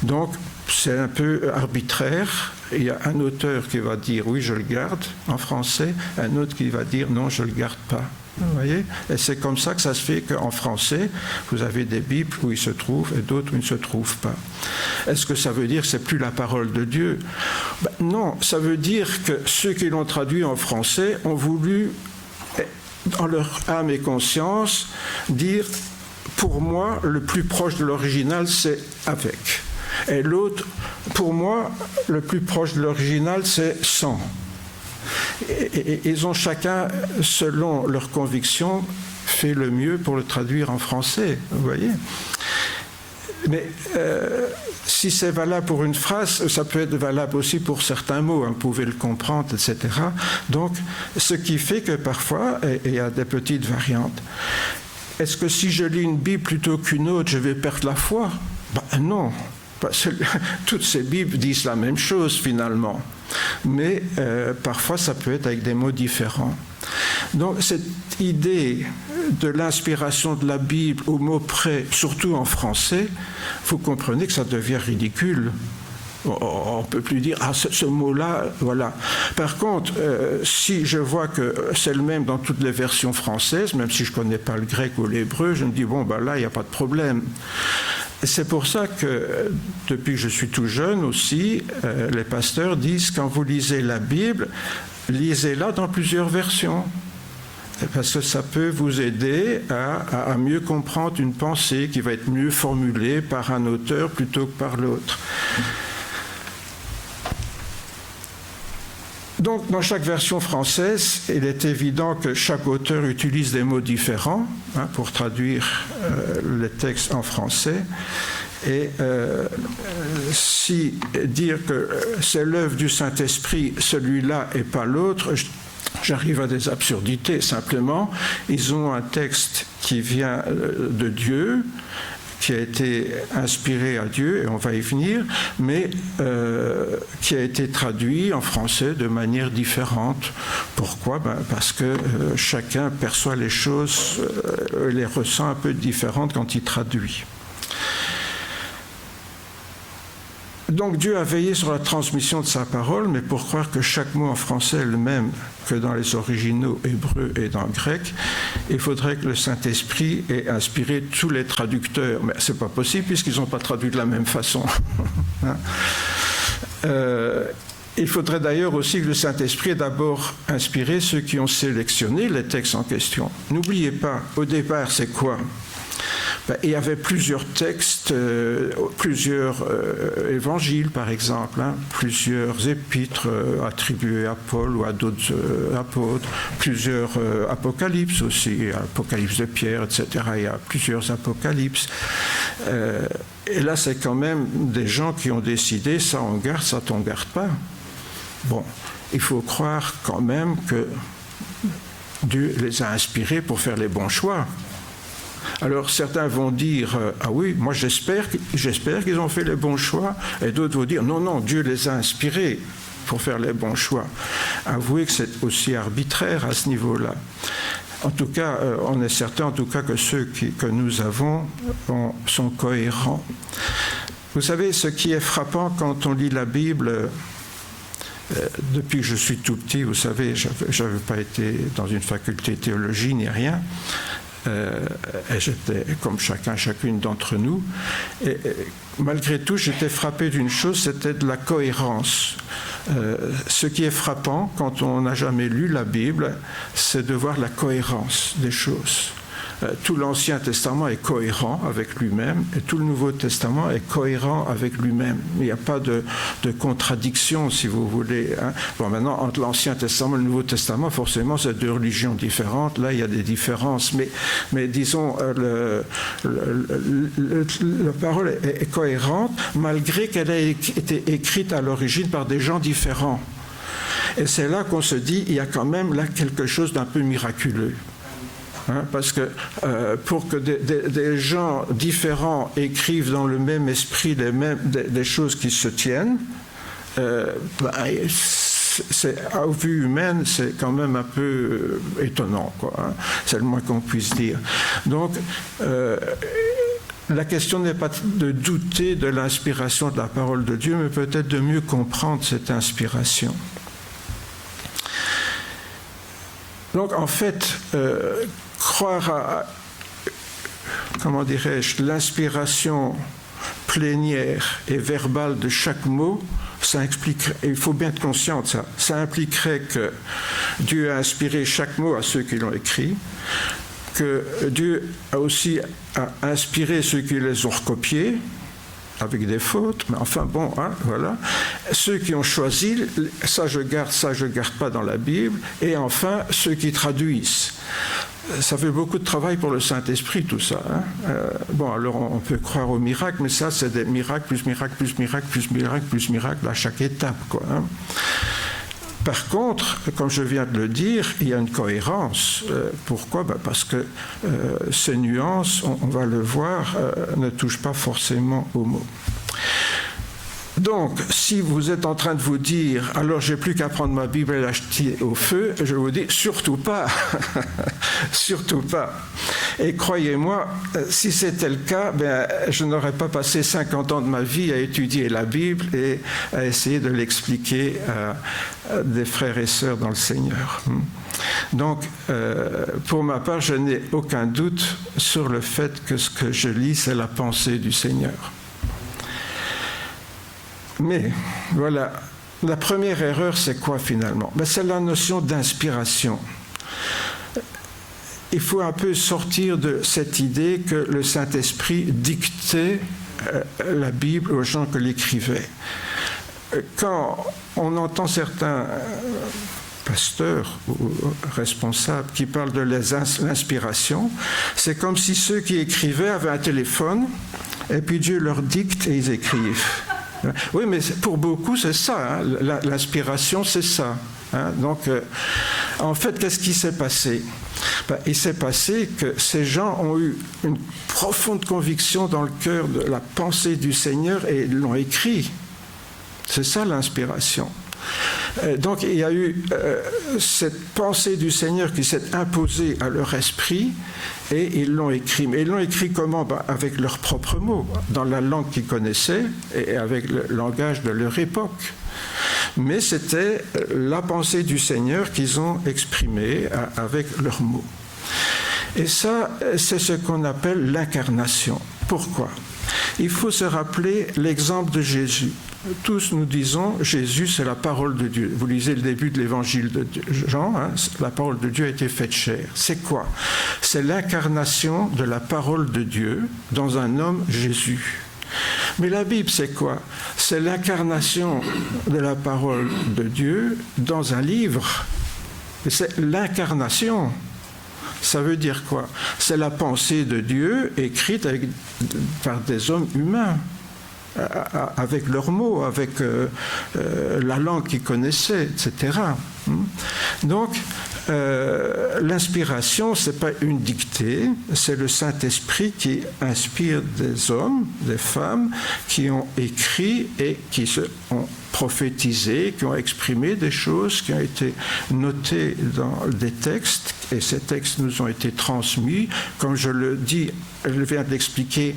A: Donc, c'est un peu arbitraire. Il y a un auteur qui va dire « oui, je le garde » en français, un autre qui va dire « non, je ne le garde pas ». Vous voyez? Et c'est comme ça que ça se fait qu'en français, vous avez des Bibles où ils se trouvent et d'autres où ils ne se trouvent pas. Est-ce que ça veut dire que ce n'est plus la parole de Dieu? Non, ça veut dire que ceux qui l'ont traduit en français ont voulu, dans leur âme et conscience, dire « pour moi, le plus proche de l'original, c'est avec ». Et l'autre, pour moi, le plus proche de l'original, c'est « sans ». Et ils ont chacun, selon leur conviction, fait le mieux pour le traduire en français, vous voyez. Mais si c'est valable pour une phrase, ça peut être valable aussi pour certains mots, hein, vous pouvez le comprendre, etc. Donc, ce qui fait que parfois, il y a des petites variantes. Est-ce que si je lis une Bible plutôt qu'une autre, je vais perdre la foi? Non. Toutes ces Bibles disent la même chose finalement, mais parfois ça peut être avec des mots différents. Donc cette idée de l'inspiration de la Bible au mot près, surtout en français, vous comprenez que ça devient ridicule. On ne peut plus dire « ah, ce mot-là, voilà ». Par contre, si je vois que c'est le même dans toutes les versions françaises, même si je ne connais pas le grec ou l'hébreu, je me dis « bon, là, il n'y a pas de problème ». C'est pour ça que, depuis que je suis tout jeune aussi, les pasteurs disent, quand vous lisez la Bible, lisez-la dans plusieurs versions. Parce que ça peut vous aider à mieux comprendre une pensée qui va être mieux formulée par un auteur plutôt que par l'autre. Donc, dans chaque version française, il est évident que chaque auteur utilise des mots différents pour traduire les textes en français. Et si dire que c'est l'œuvre du Saint-Esprit, celui-là et pas l'autre, j'arrive à des absurdités. Simplement, ils ont un texte qui vient de Dieu, qui a été inspiré à Dieu, et on va y venir, mais qui a été traduit en français de manière différente. Pourquoi? Parce que chacun perçoit les choses, les ressent un peu différentes quand il traduit. Donc Dieu a veillé sur la transmission de sa parole, mais pour croire que chaque mot en français est le même que dans les originaux hébreux et dans le grec, il faudrait que le Saint-Esprit ait inspiré tous les traducteurs. Mais ce n'est pas possible puisqu'ils n'ont pas traduit de la même façon. Il faudrait d'ailleurs aussi que le Saint-Esprit ait d'abord inspiré ceux qui ont sélectionné les textes en question. N'oubliez pas, au départ, c'est quoi ? Il y avait plusieurs textes, plusieurs évangiles par exemple, plusieurs épîtres attribués à Paul ou à d'autres apôtres, plusieurs apocalypses aussi, apocalypse de Pierre, etc. Il y a plusieurs apocalypses. Et là, c'est quand même des gens qui ont décidé, ça on garde, ça on ne garde pas. Bon, il faut croire quand même que Dieu les a inspirés pour faire les bons choix. Alors certains vont dire « Ah oui, moi j'espère qu'ils ont fait les bons choix » et d'autres vont dire « Non, Dieu les a inspirés pour faire les bons choix ». Avouez que c'est aussi arbitraire à ce niveau-là. En tout cas, on est certain en tout cas que ceux que nous avons sont cohérents. Vous savez, ce qui est frappant quand on lit la Bible, depuis que je suis tout petit, vous savez, je n'avais pas été dans une faculté de théologie ni rien, et j'étais comme chacune d'entre nous, et malgré tout j'étais frappé d'une chose, c'était de la cohérence. Ce qui est frappant quand on n'a jamais lu la Bible, c'est de voir la cohérence des choses. Tout l'Ancien Testament est cohérent avec lui-même et tout le Nouveau Testament est cohérent avec lui-même. Il n'y a pas de contradiction, si vous voulez. Bon, maintenant, entre l'Ancien Testament et le Nouveau Testament, forcément, c'est deux religions différentes. Là, il y a des différences. Mais disons, la parole est cohérente, malgré qu'elle ait été écrite à l'origine par des gens différents. Et c'est là qu'on se dit, il y a quand même là quelque chose d'un peu miraculeux. Parce que pour que des gens différents écrivent dans le même esprit des choses qui se tiennent, à vue humaine, c'est quand même un peu étonnant, quoi. C'est le moins qu'on puisse dire. Donc, la question n'est pas de douter de l'inspiration de la parole de Dieu, mais peut-être de mieux comprendre cette inspiration. Donc en fait, croire à, comment dirais-je, l'inspiration plénière et verbale de chaque mot, ça impliquerait, il faut bien être conscient de ça, ça impliquerait que Dieu a inspiré chaque mot à ceux qui l'ont écrit, que Dieu a aussi inspiré ceux qui les ont recopiés, avec des fautes, mais enfin bon, hein, voilà. Ceux qui ont choisi, ça je garde pas dans la Bible, et enfin ceux qui traduisent. Ça fait beaucoup de travail pour le Saint-Esprit, tout ça. Hein. Bon, alors on peut croire aux miracles, mais ça c'est des miracles, plus miracles, plus miracles, plus miracles, plus miracles à chaque étape, quoi. Hein. Par contre, comme je viens de le dire, il y a une cohérence. Pourquoi ? Parce que ces nuances, on va le voir, ne touchent pas forcément aux mots. Donc, si vous êtes en train de vous dire « alors j'ai plus qu'à prendre ma Bible et la jeter au feu », je vous dis « surtout pas ». Surtout pas. Et croyez-moi, si c'était le cas, je n'aurais pas passé 50 ans de ma vie à étudier la Bible et à essayer de l'expliquer à des frères et sœurs dans le Seigneur. Donc, pour ma part, je n'ai aucun doute sur le fait que ce que je lis, c'est la pensée du Seigneur. Mais, voilà, la première erreur, c'est quoi finalement ? C'est la notion d'inspiration. Il faut un peu sortir de cette idée que le Saint-Esprit dictait la Bible aux gens qui l'écrivaient. Quand on entend certains pasteurs ou responsables qui parlent de l'inspiration, c'est comme si ceux qui écrivaient avaient un téléphone et puis Dieu leur dicte et ils écrivent. Oui, mais pour beaucoup, c'est ça. Hein. L'inspiration, c'est ça. Hein. Donc, en fait, qu'est-ce qui s'est passé ? Il s'est passé que ces gens ont eu une profonde conviction dans le cœur de la pensée du Seigneur et ils l'ont écrit. C'est ça l'inspiration. Donc il y a eu cette pensée du Seigneur qui s'est imposée à leur esprit et ils l'ont écrit. Mais ils l'ont écrit comment ? Avec leurs propres mots, dans la langue qu'ils connaissaient et avec le langage de leur époque. Mais c'était la pensée du Seigneur qu'ils ont exprimée avec leurs mots. Et ça, c'est ce qu'on appelle l'incarnation. Pourquoi ? Il faut se rappeler l'exemple de Jésus. Tous nous disons, Jésus, c'est la parole de Dieu. Vous lisez le début de l'évangile de Jean, hein, la parole de Dieu a été faite chair. C'est quoi ? C'est l'incarnation de la parole de Dieu dans un homme, Jésus. Mais la Bible, c'est quoi ? C'est l'incarnation de la parole de Dieu dans un livre. Et c'est l'incarnation. Ça veut dire quoi ? C'est la pensée de Dieu écrite par des hommes humains, avec leurs mots, avec la langue qu'ils connaissaient, etc. Donc, l'inspiration, ce n'est pas une dictée, c'est le Saint-Esprit qui inspire des hommes, des femmes, qui ont écrit et qui se ont prophétisé, qui ont exprimé des choses, qui ont été notées dans des textes, et ces textes nous ont été transmis, comme je le dis, je viens de l'expliquer,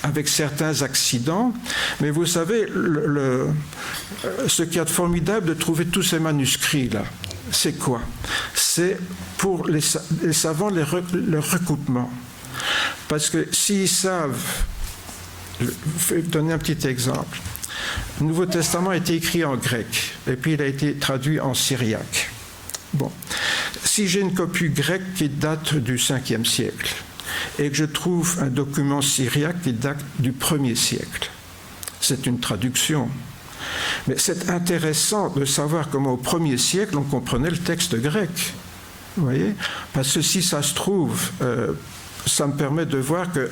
A: avec certains accidents. Mais vous savez, ce qu'il y a de formidable de trouver tous ces manuscrits-là, c'est quoi ? C'est pour les savants le recoupement. Parce que s'ils savent, je vais donner un petit exemple. Le Nouveau Testament a été écrit en grec, et puis il a été traduit en syriaque. Bon. Si j'ai une copie grecque qui date du 5e siècle, et que je trouve un document syriaque qui date du 1er siècle, c'est une traduction. Mais c'est intéressant de savoir comment au 1er siècle on comprenait le texte grec. Vous voyez ? Parce que si ça se trouve, ça me permet de voir que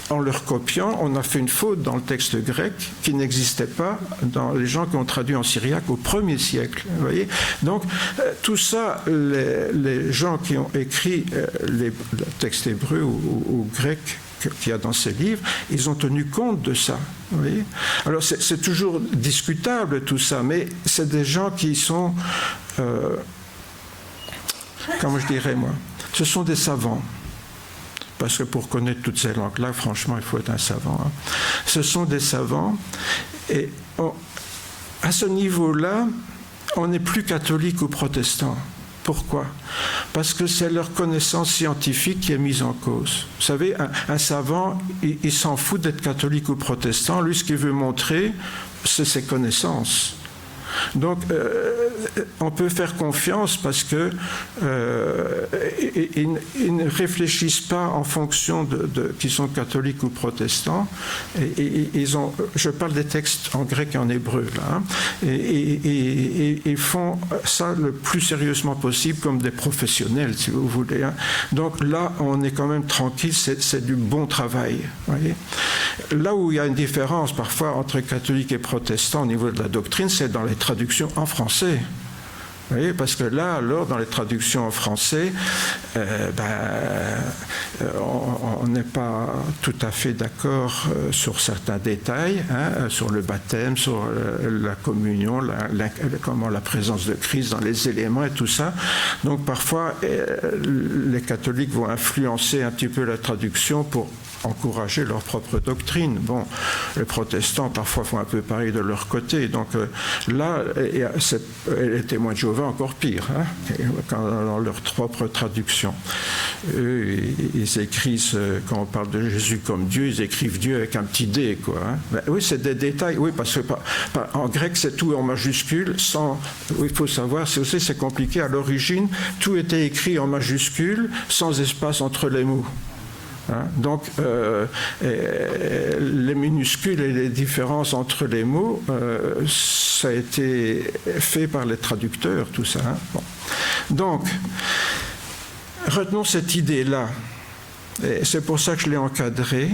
A: en le recopiant, on a fait une faute dans le texte grec qui n'existait pas dans les gens qui ont traduit en syriaque au 1er siècle. Vous voyez ? Donc, tout ça, les gens qui ont écrit le texte hébreu ou grec qu'il y a dans ces livres, ils ont tenu compte de ça. Vous voyez ? Alors, c'est toujours discutable tout ça, mais c'est des gens qui sont, comment je dirais moi, ce sont des savants. Parce que pour connaître toutes ces langues-là, franchement, il faut être un savant. Hein. Ce sont des savants. Et à ce niveau-là, on n'est plus catholique ou protestant. Pourquoi ? Parce que c'est leur connaissance scientifique qui est mise en cause. Vous savez, un savant, il s'en fout d'être catholique ou protestant. Lui, ce qu'il veut montrer, c'est ses connaissances. Donc, on peut faire confiance parce que ils ne réfléchissent pas en fonction qu'ils sont catholiques ou protestants. Je parle des textes en grec et en hébreu là, et ils font ça le plus sérieusement possible comme des professionnels, si vous voulez. Donc là, on est quand même tranquille. C'est du bon travail. Voyez. Là où il y a une différence parfois entre catholiques et protestants au niveau de la doctrine, c'est dans les traductions en français. Vous voyez, parce que là, alors, dans les traductions en français, on n'est pas tout à fait d'accord sur certains détails, sur le baptême, sur la communion, comment la présence de Christ dans les éléments et tout ça. Donc parfois, les catholiques vont influencer un petit peu la traduction pour encourager leur propre doctrine. Bon, les protestants parfois font un peu pareil de leur côté. Donc là, les témoins de Jéhovah encore pire, dans leur propre traduction. Eux, ils écrivent, quand on parle de Jésus comme Dieu, ils écrivent Dieu avec un petit D, quoi. Ben, oui, c'est des détails. Oui, parce que en grec, c'est tout en majuscule. Il faut savoir, c'est compliqué. À l'origine, tout était écrit en majuscule, sans espace entre les mots. Donc, les minuscules et les différences entre les mots, ça a été fait par les traducteurs, tout ça. Bon. Donc, retenons cette idée-là. Et c'est pour ça que je l'ai encadrée.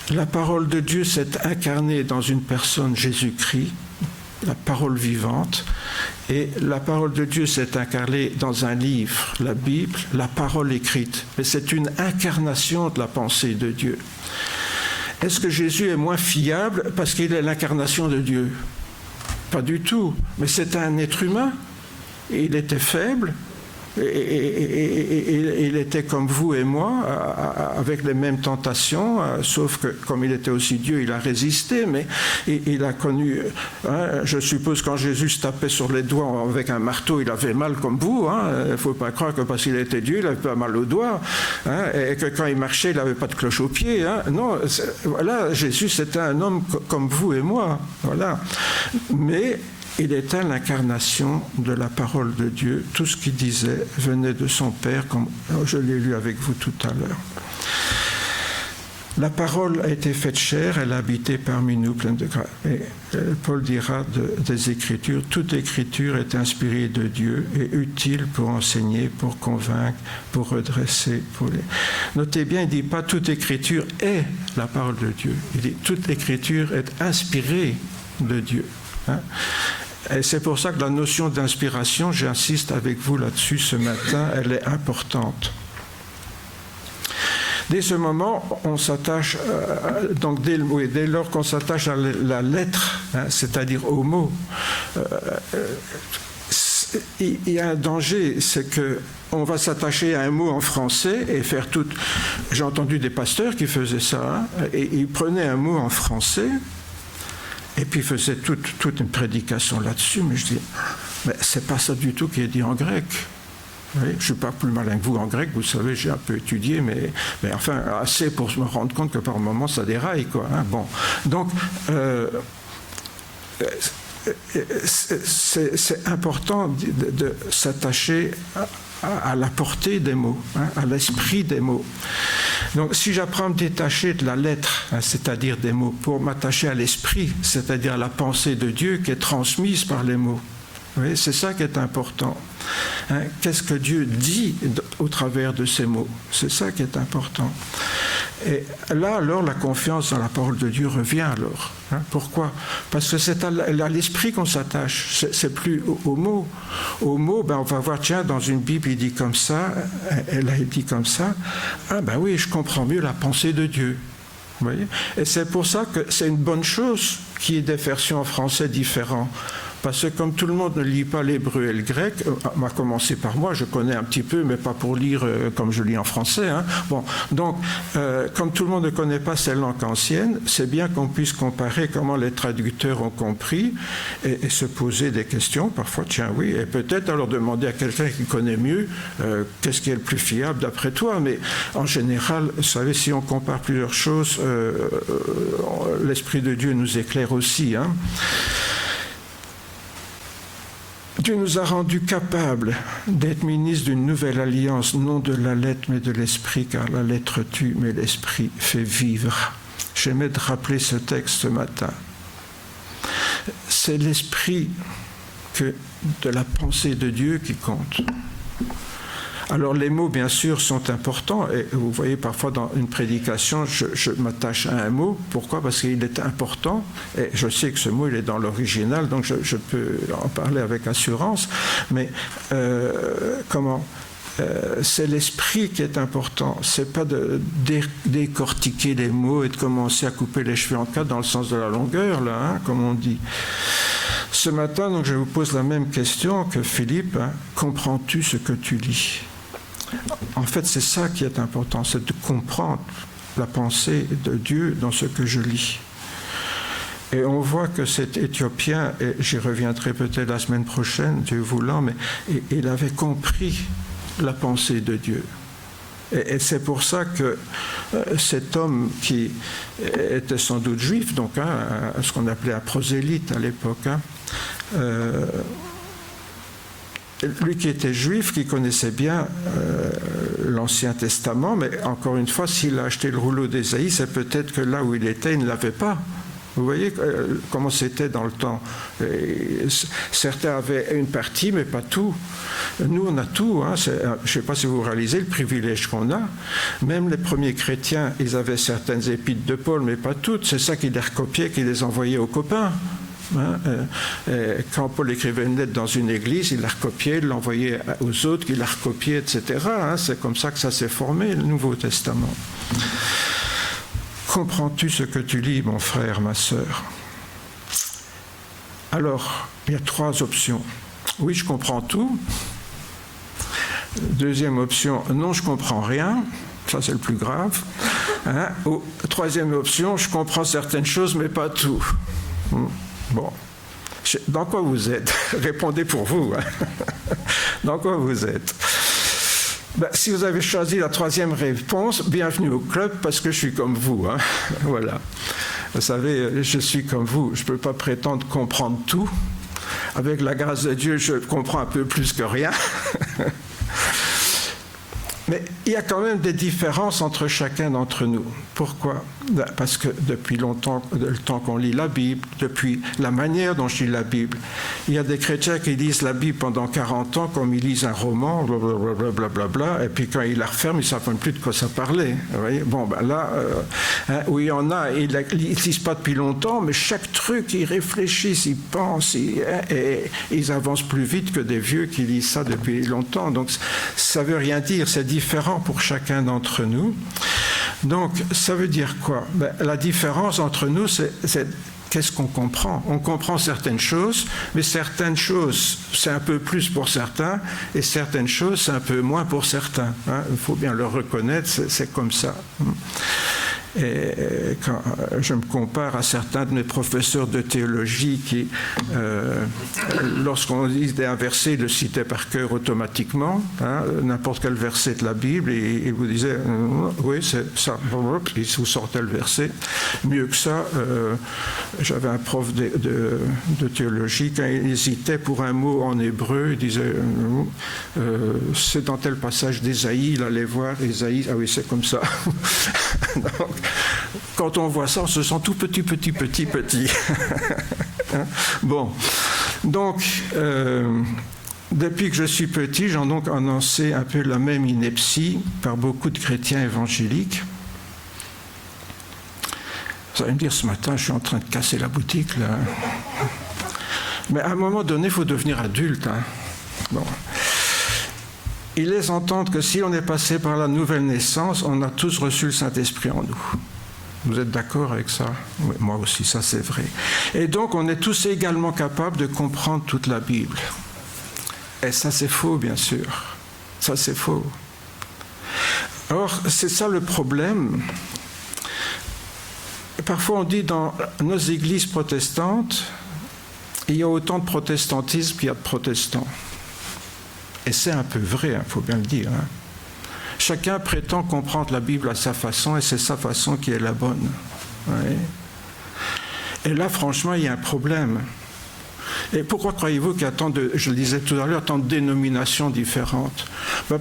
A: La parole de Dieu s'est incarnée dans une personne, Jésus-Christ, la parole vivante. Et la parole de Dieu s'est incarnée dans un livre, la Bible, la parole écrite. Mais c'est une incarnation de la pensée de Dieu. Est-ce que Jésus est moins fiable parce qu'il est l'incarnation de Dieu ? Pas du tout. Mais c'est un être humain. Il était faible. Et il était comme vous et moi, avec les mêmes tentations, sauf que comme il était aussi Dieu, il a résisté, mais il a connu, je suppose quand Jésus se tapait sur les doigts avec un marteau, il avait mal comme vous, il ne faut pas croire que parce qu'il était Dieu, il n'avait pas mal aux doigts, et que quand il marchait, il n'avait pas de cloche aux pieds. Non, voilà, Jésus c'était un homme comme vous et moi, voilà. Mais il était l'incarnation de la parole de Dieu. Tout ce qu'il disait venait de son Père, comme je l'ai lu avec vous tout à l'heure. La parole a été faite chair, elle a habité parmi nous, pleine de grâce. Et Paul dira des Écritures, toute Écriture est inspirée de Dieu et utile pour enseigner, pour convaincre, pour redresser. Notez bien, il ne dit pas toute Écriture est la parole de Dieu. Il dit toute Écriture est inspirée de Dieu. Et c'est pour ça que la notion d'inspiration, j'insiste avec vous là-dessus ce matin, elle est importante. Dès ce moment, on s'attache, donc dès lors qu'on s'attache à la lettre, c'est-à-dire au mot, il y a un danger, c'est qu'on va s'attacher à un mot en français et faire tout. J'ai entendu des pasteurs qui faisaient ça, et ils prenaient un mot en français. Et puis il faisait toute une prédication là-dessus, mais je dis, mais c'est pas ça du tout qui est dit en grec. Oui, je ne suis pas plus malin que vous en grec, vous savez, j'ai un peu étudié, mais enfin, assez pour me rendre compte que par moments ça déraille, quoi. Bon, donc, c'est important de s'attacher à la portée des mots, à l'esprit des mots. Donc, si j'apprends à me détacher de la lettre, c'est-à-dire des mots, pour m'attacher à l'esprit, c'est-à-dire à la pensée de Dieu qui est transmise par les mots, vous voyez, c'est ça qui est important. Qu'est-ce que Dieu dit au travers de ces mots ? C'est ça qui est important. Et là, alors, la confiance dans la parole de Dieu revient alors. Pourquoi ? Parce que c'est à l'esprit qu'on s'attache, c'est plus aux mots. Aux mots, on va voir, tiens, dans une Bible, il dit comme ça, elle a dit comme ça. Ah ben oui, je comprends mieux la pensée de Dieu. Vous voyez ? Et c'est pour ça que c'est une bonne chose qu'il y ait des versions en français différentes. Parce que comme tout le monde ne lit pas l'hébreu et le grec, on va commencer par moi, je connais un petit peu, mais pas pour lire comme je lis en français. Hein. Bon, donc, comme tout le monde ne connaît pas ces langues anciennes, c'est bien qu'on puisse comparer comment les traducteurs ont compris et se poser des questions. Parfois, tiens, oui, et peut-être alors demander à quelqu'un qui connaît mieux qu'est-ce qui est le plus fiable d'après toi. Mais en général, vous savez, si on compare plusieurs choses, l'Esprit de Dieu nous éclaire aussi. Hein. Dieu nous a rendus capables d'être ministres d'une nouvelle alliance, non de la lettre mais de l'esprit, car la lettre tue, mais l'esprit fait vivre. J'aimais de rappeler ce texte ce matin. C'est l'esprit de la pensée de Dieu qui compte. Alors les mots, bien sûr, sont importants, et vous voyez parfois dans une prédication, je m'attache à un mot. Pourquoi ? Parce qu'il est important, et je sais que ce mot, il est dans l'original, donc je peux en parler avec assurance, mais c'est l'esprit qui est important. C'est pas de décortiquer les mots et de commencer à couper les cheveux en quatre dans le sens de la longueur, là, hein, comme on dit. Ce matin, donc, je vous pose la même question que Philippe. Hein. Comprends-tu ce que tu lis ? En fait, c'est ça qui est important, c'est de comprendre la pensée de Dieu dans ce que je lis. Et on voit que cet Éthiopien, et j'y reviendrai peut-être la semaine prochaine, Dieu voulant, mais il avait compris la pensée de Dieu. Et c'est pour ça que cet homme qui était sans doute juif, donc ce qu'on appelait un prosélyte à l'époque, lui qui était juif, qui connaissait bien l'Ancien Testament, mais encore une fois, s'il a acheté le rouleau d'Ésaïe, c'est peut-être que là où il était, il ne l'avait pas. Vous voyez comment c'était dans le temps. Certains avaient une partie, mais pas tout. Nous, on a tout. Hein. Je ne sais pas si vous réalisez le privilège qu'on a. Même les premiers chrétiens, ils avaient certaines épîtres de Paul, mais pas toutes. C'est ça qu'ils les recopiaient, qu'ils les envoyaient aux copains. Hein, quand Paul écrivait une lettre dans une église, il la recopiait, il l'envoyait aux autres, qui la recopiaient, etc. Hein, c'est comme ça que ça s'est formé, le Nouveau Testament. Comprends-tu ce que tu lis, mon frère, ma sœur ? Alors, il y a 3 options. Oui, je comprends tout. Deuxième option, non, je comprends rien. Ça, c'est le plus grave. Hein? Ou, troisième option, je comprends certaines choses, mais pas tout. Bon, dans quoi vous êtes ? Répondez pour vous. Hein. Dans quoi vous êtes ? Si vous avez choisi la 3e réponse, bienvenue au club, parce que je suis comme vous. Hein. Voilà. Vous savez, je suis comme vous. Je ne peux pas prétendre comprendre tout. Avec la grâce de Dieu, je comprends un peu plus que rien. Mais il y a quand même des différences entre chacun d'entre nous. Pourquoi ? Parce que depuis longtemps, le temps qu'on lit la Bible, depuis la manière dont je lis la Bible, il y a des chrétiens qui lisent la Bible pendant 40 ans comme ils lisent un roman, blablabla, et puis quand ils la referment, ils ne savent même plus de quoi ça parlait. Vous voyez ? Bon, là, où il y en a, ils ne lisent pas depuis longtemps, mais chaque truc, ils réfléchissent, ils pensent, et ils avancent plus vite que des vieux qui lisent ça depuis longtemps. Donc, ça ne veut rien dire, c'est différent pour chacun d'entre nous. Donc, ça veut dire quoi ? La différence entre nous, c'est qu'est-ce qu'on comprend ? On comprend certaines choses, mais certaines choses, c'est un peu plus pour certains, et certaines choses, c'est un peu moins pour certains. Hein ? Il faut bien le reconnaître, c'est comme ça. Et quand je me compare à certains de mes professeurs de théologie qui, lorsqu'on lisait un verset, ils le citaient par cœur automatiquement, hein, n'importe quel verset de la Bible, et ils vous disaient oui, c'est ça, ils vous sortaient le verset. Mieux que ça, j'avais un prof de théologie, quand il hésitait pour un mot en hébreu, il disait c'est dans tel passage d'Ésaïe, il allait voir Ésaïe, ah oui, c'est comme ça. Donc, quand on voit ça, on se sent tout petit. Bon, donc, depuis que je suis petit, j'ai donc annoncé un peu la même ineptie par beaucoup de chrétiens évangéliques. Vous allez me dire, ce matin, je suis en train de casser la boutique, là. Mais à un moment donné, il faut devenir adulte. Hein. Bon. Ils laissent entendre que si on est passé par la nouvelle naissance, on a tous reçu le Saint-Esprit en nous. Vous êtes d'accord avec ça? Oui, moi aussi, ça c'est vrai. Et donc, on est tous également capables de comprendre toute la Bible. Et ça, c'est faux, bien sûr. Ça, c'est faux. Or, c'est ça le problème. Parfois, on dit dans nos églises protestantes, il y a autant de protestantisme qu'il y a de protestants. Et c'est un peu vrai, il faut bien le dire. Hein. Chacun prétend comprendre la Bible à sa façon, et c'est sa façon qui est la bonne. Oui. Et là, franchement, il y a un problème. Et pourquoi croyez-vous qu'il y a tant de, je le disais tout à l'heure, tant de dénominations différentes?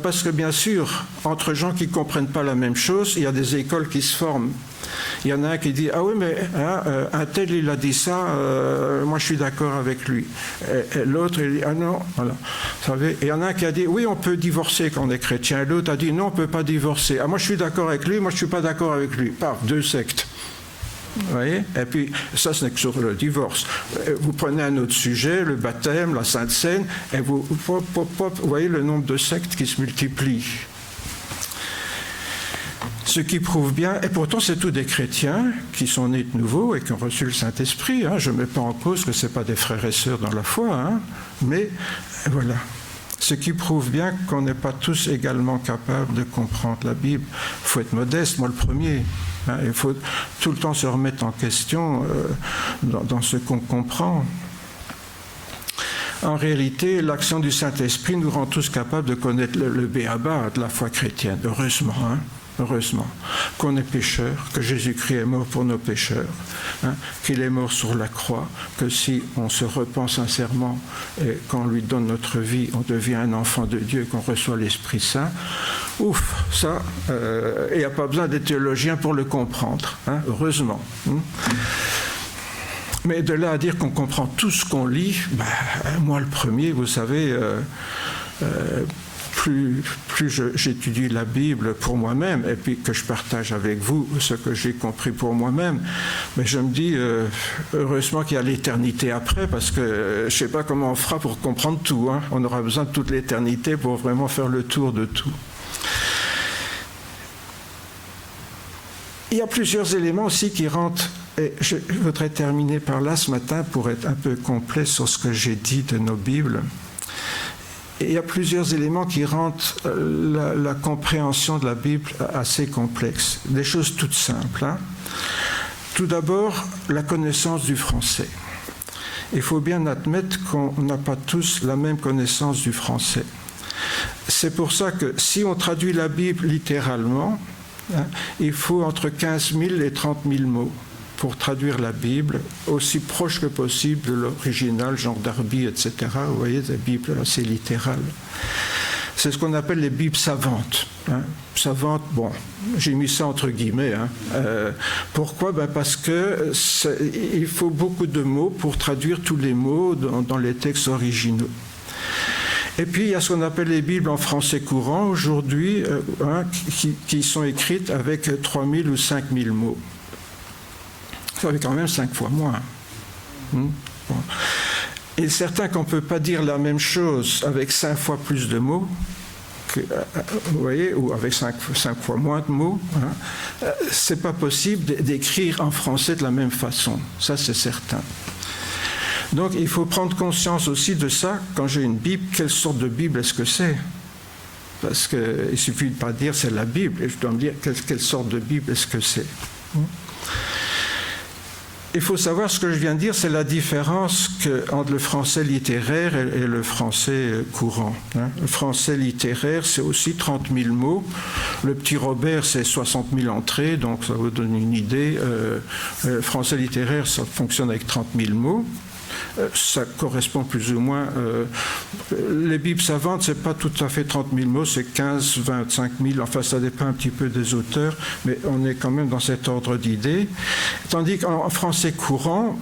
A: Parce que bien sûr, entre gens qui ne comprennent pas la même chose, il y a des écoles qui se forment. Il y en a un qui dit « Ah oui, mais un tel, il a dit ça, moi je suis d'accord avec lui. » Et l'autre, il dit « Ah non, voilà. » Vous savez, et il y en a un qui a dit « Oui, on peut divorcer quand on est chrétien. » Et l'autre a dit « Non, on ne peut pas divorcer. Ah, moi je suis d'accord avec lui, moi je ne suis pas d'accord avec lui. » Paf, deux sectes. Vous voyez? Et puis, ça, ce n'est que sur le divorce. Vous prenez un autre sujet, le baptême, la Sainte Seine, et vous voyez le nombre de sectes qui se multiplient. Ce qui prouve bien, et pourtant c'est tous des chrétiens qui sont nés de nouveau et qui ont reçu le Saint-Esprit. Hein. Je ne mets pas en cause que ce n'est pas des frères et sœurs dans la foi, hein. Mais voilà. Ce qui prouve bien qu'on n'est pas tous également capables de comprendre la Bible. Il faut être modeste, moi le premier. Hein. Il faut tout le temps se remettre en question dans ce qu'on comprend. En réalité, l'action du Saint-Esprit nous rend tous capables de connaître le b.a.-ba de la foi chrétienne, heureusement. Hein. Heureusement, qu'on est pécheur, que Jésus-Christ est mort pour nos pécheurs, hein, qu'il est mort sur la croix, que si on se repent sincèrement et qu'on lui donne notre vie, on devient un enfant de Dieu et qu'on reçoit l'Esprit Saint. Ouf, ça, il n'y a pas besoin d'être théologien pour le comprendre, hein, heureusement. Hein. Mais de là à dire qu'on comprend tout ce qu'on lit, moi le premier, vous savez... Plus j'étudie la Bible pour moi-même et puis que je partage avec vous ce que j'ai compris pour moi-même, mais je me dis heureusement qu'il y a l'éternité après, parce que je ne sais pas comment on fera pour comprendre tout. Hein. On aura besoin de toute l'éternité pour vraiment faire le tour de tout. Il y a plusieurs éléments aussi qui rentrent, et je voudrais terminer par là ce matin pour être un peu complet sur ce que j'ai dit de nos Bibles. Et il y a plusieurs éléments qui rendent la compréhension de la Bible assez complexe. Des choses toutes simples. Hein. Tout d'abord, la connaissance du français. Il faut bien admettre qu'on n'a pas tous la même connaissance du français. C'est pour ça que si on traduit la Bible littéralement, hein, il faut entre 15 000 et 30 000 mots pour traduire la Bible aussi proche que possible de l'original, genre Darby, etc. Vous voyez, des Bibles assez littérales. C'est ce qu'on appelle les Bibles savantes. Hein. Savantes, bon, j'ai mis ça entre guillemets. Hein. Pourquoi? Parce que il faut beaucoup de mots pour traduire tous les mots dans les textes originaux. Et puis, il y a ce qu'on appelle les Bibles en français courant aujourd'hui, hein, qui sont écrites avec 3 000 ou 5 000 mots. Ça fait quand même 5 fois moins. Bon. Il est certain qu'on ne peut pas dire la même chose avec 5 fois plus de mots, vous voyez, ou avec 5 fois moins de mots. Hein. Ce n'est pas possible d'écrire en français de la même façon. Ça, c'est certain. Donc, il faut prendre conscience aussi de ça. Quand j'ai une Bible, quelle sorte de Bible est-ce que c'est? Parce qu'il ne suffit de ne pas dire c'est la Bible, et je dois me dire quelle sorte de Bible est-ce que c'est. Il faut savoir, ce que je viens de dire, c'est la différence entre le français littéraire et le français courant. Hein. Le français littéraire, c'est aussi 30 000 mots. Le petit Robert, c'est 60 000 entrées, donc ça vous donne une idée. Le français littéraire, ça fonctionne avec 30 000 mots. Ça correspond plus ou moins... les Bibles savantes, ce n'est pas tout à fait 30 000 mots, c'est 15, 25 000, enfin ça dépend un petit peu des auteurs, mais on est quand même dans cet ordre d'idées. Tandis qu'en français courant,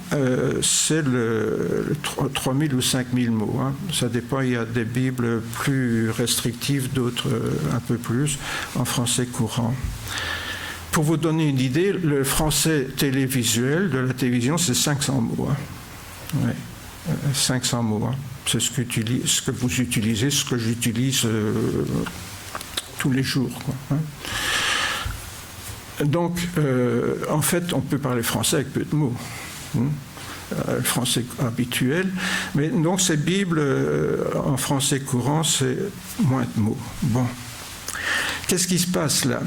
A: c'est le 3 000 ou 5 000 mots. Hein. Ça dépend, il y a des Bibles plus restrictives, d'autres un peu plus, en français courant. Pour vous donner une idée, le français télévisuel de la télévision, c'est 500 mots. Hein. Ouais, 500 mots. Hein. C'est ce que vous utilisez, ce que j'utilise tous les jours. Quoi, hein. Donc, en fait, on peut parler français avec peu de mots. Le français habituel. Mais donc, ces Bibles en français courant, c'est moins de mots. Bon. Qu'est-ce qui se passe là ?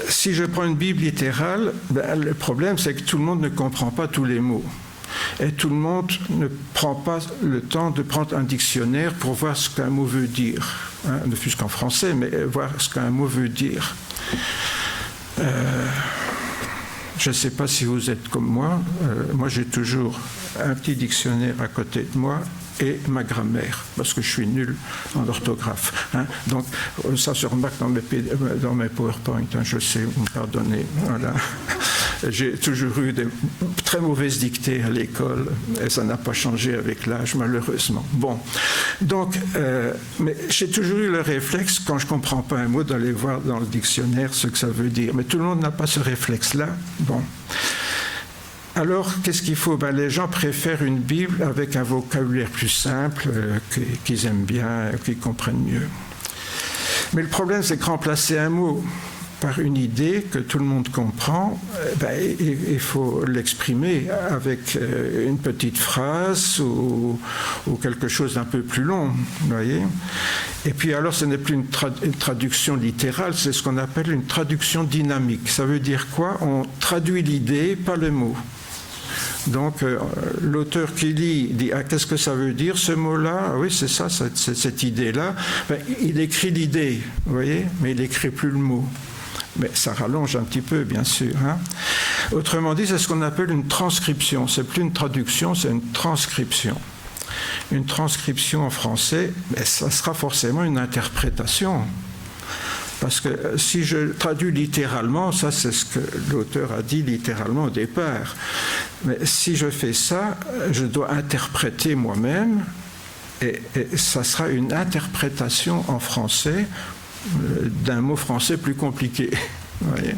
A: Si je prends une Bible littérale, le problème, c'est que tout le monde ne comprend pas tous les mots. Et tout le monde ne prend pas le temps de prendre un dictionnaire pour voir ce qu'un mot veut dire. Ne fût-ce qu'en français, mais voir ce qu'un mot veut dire. Je ne sais pas si vous êtes comme moi. Moi, j'ai toujours un petit dictionnaire à côté de moi et ma grammaire, parce que je suis nul en orthographe. Donc, ça se remarque dans mes PowerPoint, je sais, vous me pardonnez. Voilà. J'ai toujours eu des très mauvaises dictées à l'école, et ça n'a pas changé avec l'âge, malheureusement. Bon, donc, mais j'ai toujours eu le réflexe, quand je ne comprends pas un mot, d'aller voir dans le dictionnaire ce que ça veut dire. Mais tout le monde n'a pas ce réflexe-là. Bon. Alors, qu'est-ce qu'il faut ? Les gens préfèrent une Bible avec un vocabulaire plus simple, qu'ils aiment bien, qu'ils comprennent mieux. Mais le problème, c'est que remplacer un mot par une idée que tout le monde comprend, il faut l'exprimer avec une petite phrase ou quelque chose d'un peu plus long, vous voyez ? Et puis alors, ce n'est plus une traduction littérale, c'est ce qu'on appelle une traduction dynamique. Ça veut dire quoi ? On traduit l'idée, pas le mot. Donc, l'auteur qui lit dit « Ah, qu'est-ce que ça veut dire, ce mot-là » Ah oui, c'est ça, cette idée-là. Il écrit l'idée, vous voyez, mais il n'écrit plus le mot. Mais ça rallonge un petit peu, bien sûr. Autrement dit, c'est ce qu'on appelle une transcription. C'est plus une traduction, c'est une transcription. Une transcription en français, ça sera forcément une interprétation. Parce que si je traduis littéralement, ça c'est ce que l'auteur a dit littéralement au départ. Mais si je fais ça, je dois interpréter moi-même, et ça sera une interprétation en français d'un mot français plus compliqué. Vous voyez ?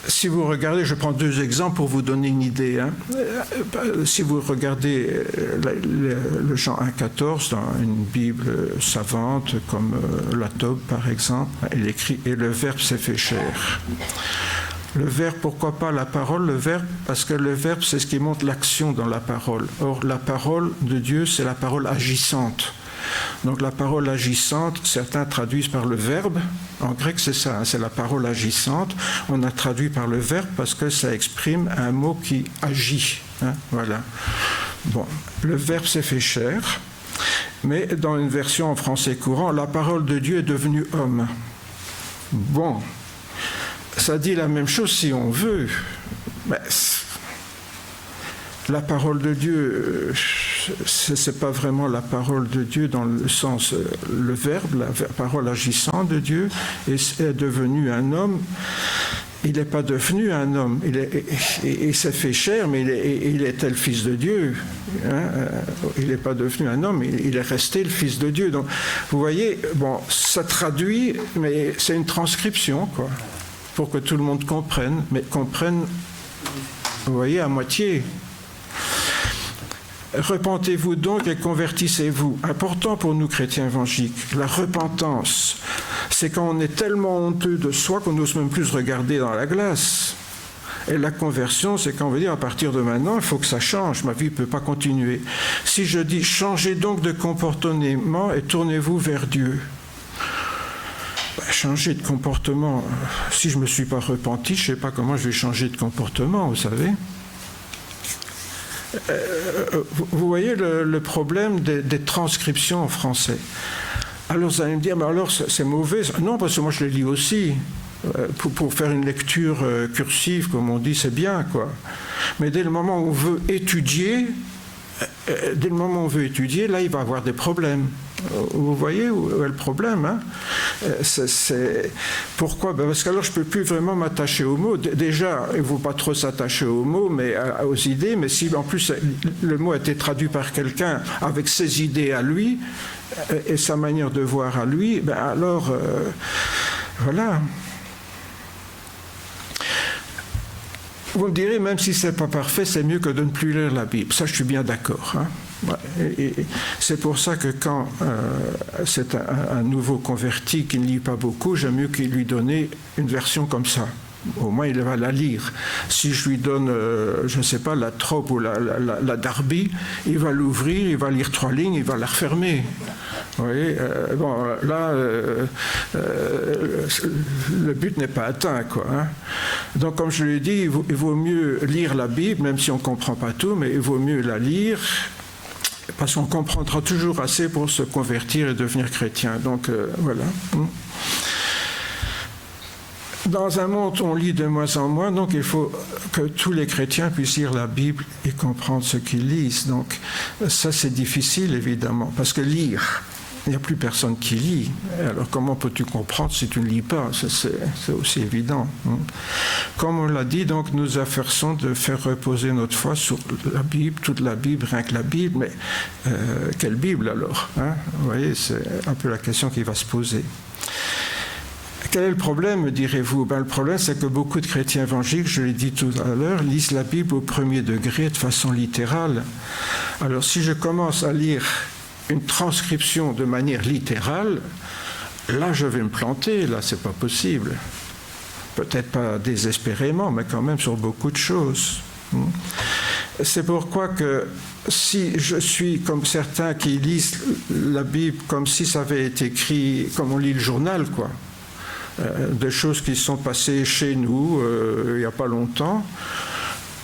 A: Si vous regardez, je prends deux exemples pour vous donner une idée. Si vous regardez le Jean 1,14 dans une Bible savante comme la Tobe par exemple, il écrit « Et le Verbe s'est fait chair ». Le verbe, pourquoi pas la parole ? Le verbe, parce que le verbe, c'est ce qui montre l'action dans la parole. Or, la parole de Dieu, c'est la parole agissante. Donc la parole agissante, certains traduisent par le verbe. En grec, c'est ça, c'est la parole agissante. On a traduit par le verbe parce que ça exprime un mot qui agit. Voilà. Bon, le verbe s'est fait chair, mais dans une version en français courant, la parole de Dieu est devenue homme. Bon, ça dit la même chose si on veut. Mais la parole de Dieu, c'est pas vraiment la parole de Dieu dans le sens, le verbe, la parole agissante de Dieu, est devenu un homme. Il n'est pas devenu un homme, il s'est fait chair, mais il était le Fils de Dieu. Il n'est pas devenu un homme, il est resté le Fils de Dieu. Donc, vous voyez, bon, ça traduit, mais c'est une transcription, quoi, pour que tout le monde comprenne, mais comprenne, vous voyez, à moitié. Repentez-vous donc et convertissez-vous. Important pour nous chrétiens évangéliques, la repentance, c'est quand on est tellement honteux de soi qu'on n'ose même plus se regarder dans la glace. Et la conversion, c'est quand on veut dire à partir de maintenant, il faut que ça change, ma vie ne peut pas continuer. Si je dis changez donc de comportement et tournez-vous vers Dieu. Changer de comportement, si je ne me suis pas repenti, je ne sais pas comment je vais changer de comportement, vous savez. Vous voyez le problème des transcriptions en français. Alors vous allez me dire, mais alors c'est mauvais. Non, parce que moi je le lis aussi. Pour faire une lecture cursive, comme on dit, c'est bien, quoi. Mais dès le moment où on veut étudier, là, il va y avoir des problèmes. Vous voyez où est le problème, Pourquoi ? Parce qu'alors, je ne peux plus vraiment m'attacher aux mots. Déjà, il ne faut pas trop s'attacher aux mots, mais aux idées. Mais si, en plus, le mot a été traduit par quelqu'un avec ses idées à lui et sa manière de voir à lui, alors, voilà. Vous me direz, même si ce n'est pas parfait, c'est mieux que de ne plus lire la Bible. Ça, je suis bien d'accord. Et c'est pour ça que quand c'est un nouveau converti qui ne lit pas beaucoup, j'aime mieux qu'il lui donne une version comme ça. Au moins, il va la lire. Si je lui donne, je ne sais pas, la Trope ou la Darby, il va l'ouvrir, il va lire 3 lignes, il va la refermer. Vous voyez, bon, là, le but n'est pas atteint, quoi. Hein. Donc, comme je l'ai dit, il vaut mieux lire la Bible, même si on ne comprend pas tout, mais il vaut mieux la lire, parce qu'on comprendra toujours assez pour se convertir et devenir chrétien. Donc, voilà. Dans un monde où on lit de moins en moins, donc il faut que tous les chrétiens puissent lire la Bible et comprendre ce qu'ils lisent. Donc ça, c'est difficile, évidemment, parce que lire, il n'y a plus personne qui lit. Alors comment peux-tu comprendre si tu ne lis pas? C'est aussi évident. Comme on l'a dit, donc nous efforçons de faire reposer notre foi sur la Bible, toute la Bible, rien que la Bible. Mais quelle Bible alors, hein? Vous voyez, c'est un peu la question qui va se poser. Quel est le problème, me direz-vous? Le problème, c'est que beaucoup de chrétiens évangéliques, je l'ai dit tout à l'heure, lisent la Bible au premier degré de façon littérale. Alors, si je commence à lire une transcription de manière littérale, là, je vais me planter. Là, c'est pas possible. Peut-être pas désespérément, mais quand même sur beaucoup de choses. C'est pourquoi que si je suis comme certains qui lisent la Bible comme si ça avait été écrit, comme on lit le journal, quoi. Des choses qui sont passées chez nous il n'y a pas longtemps,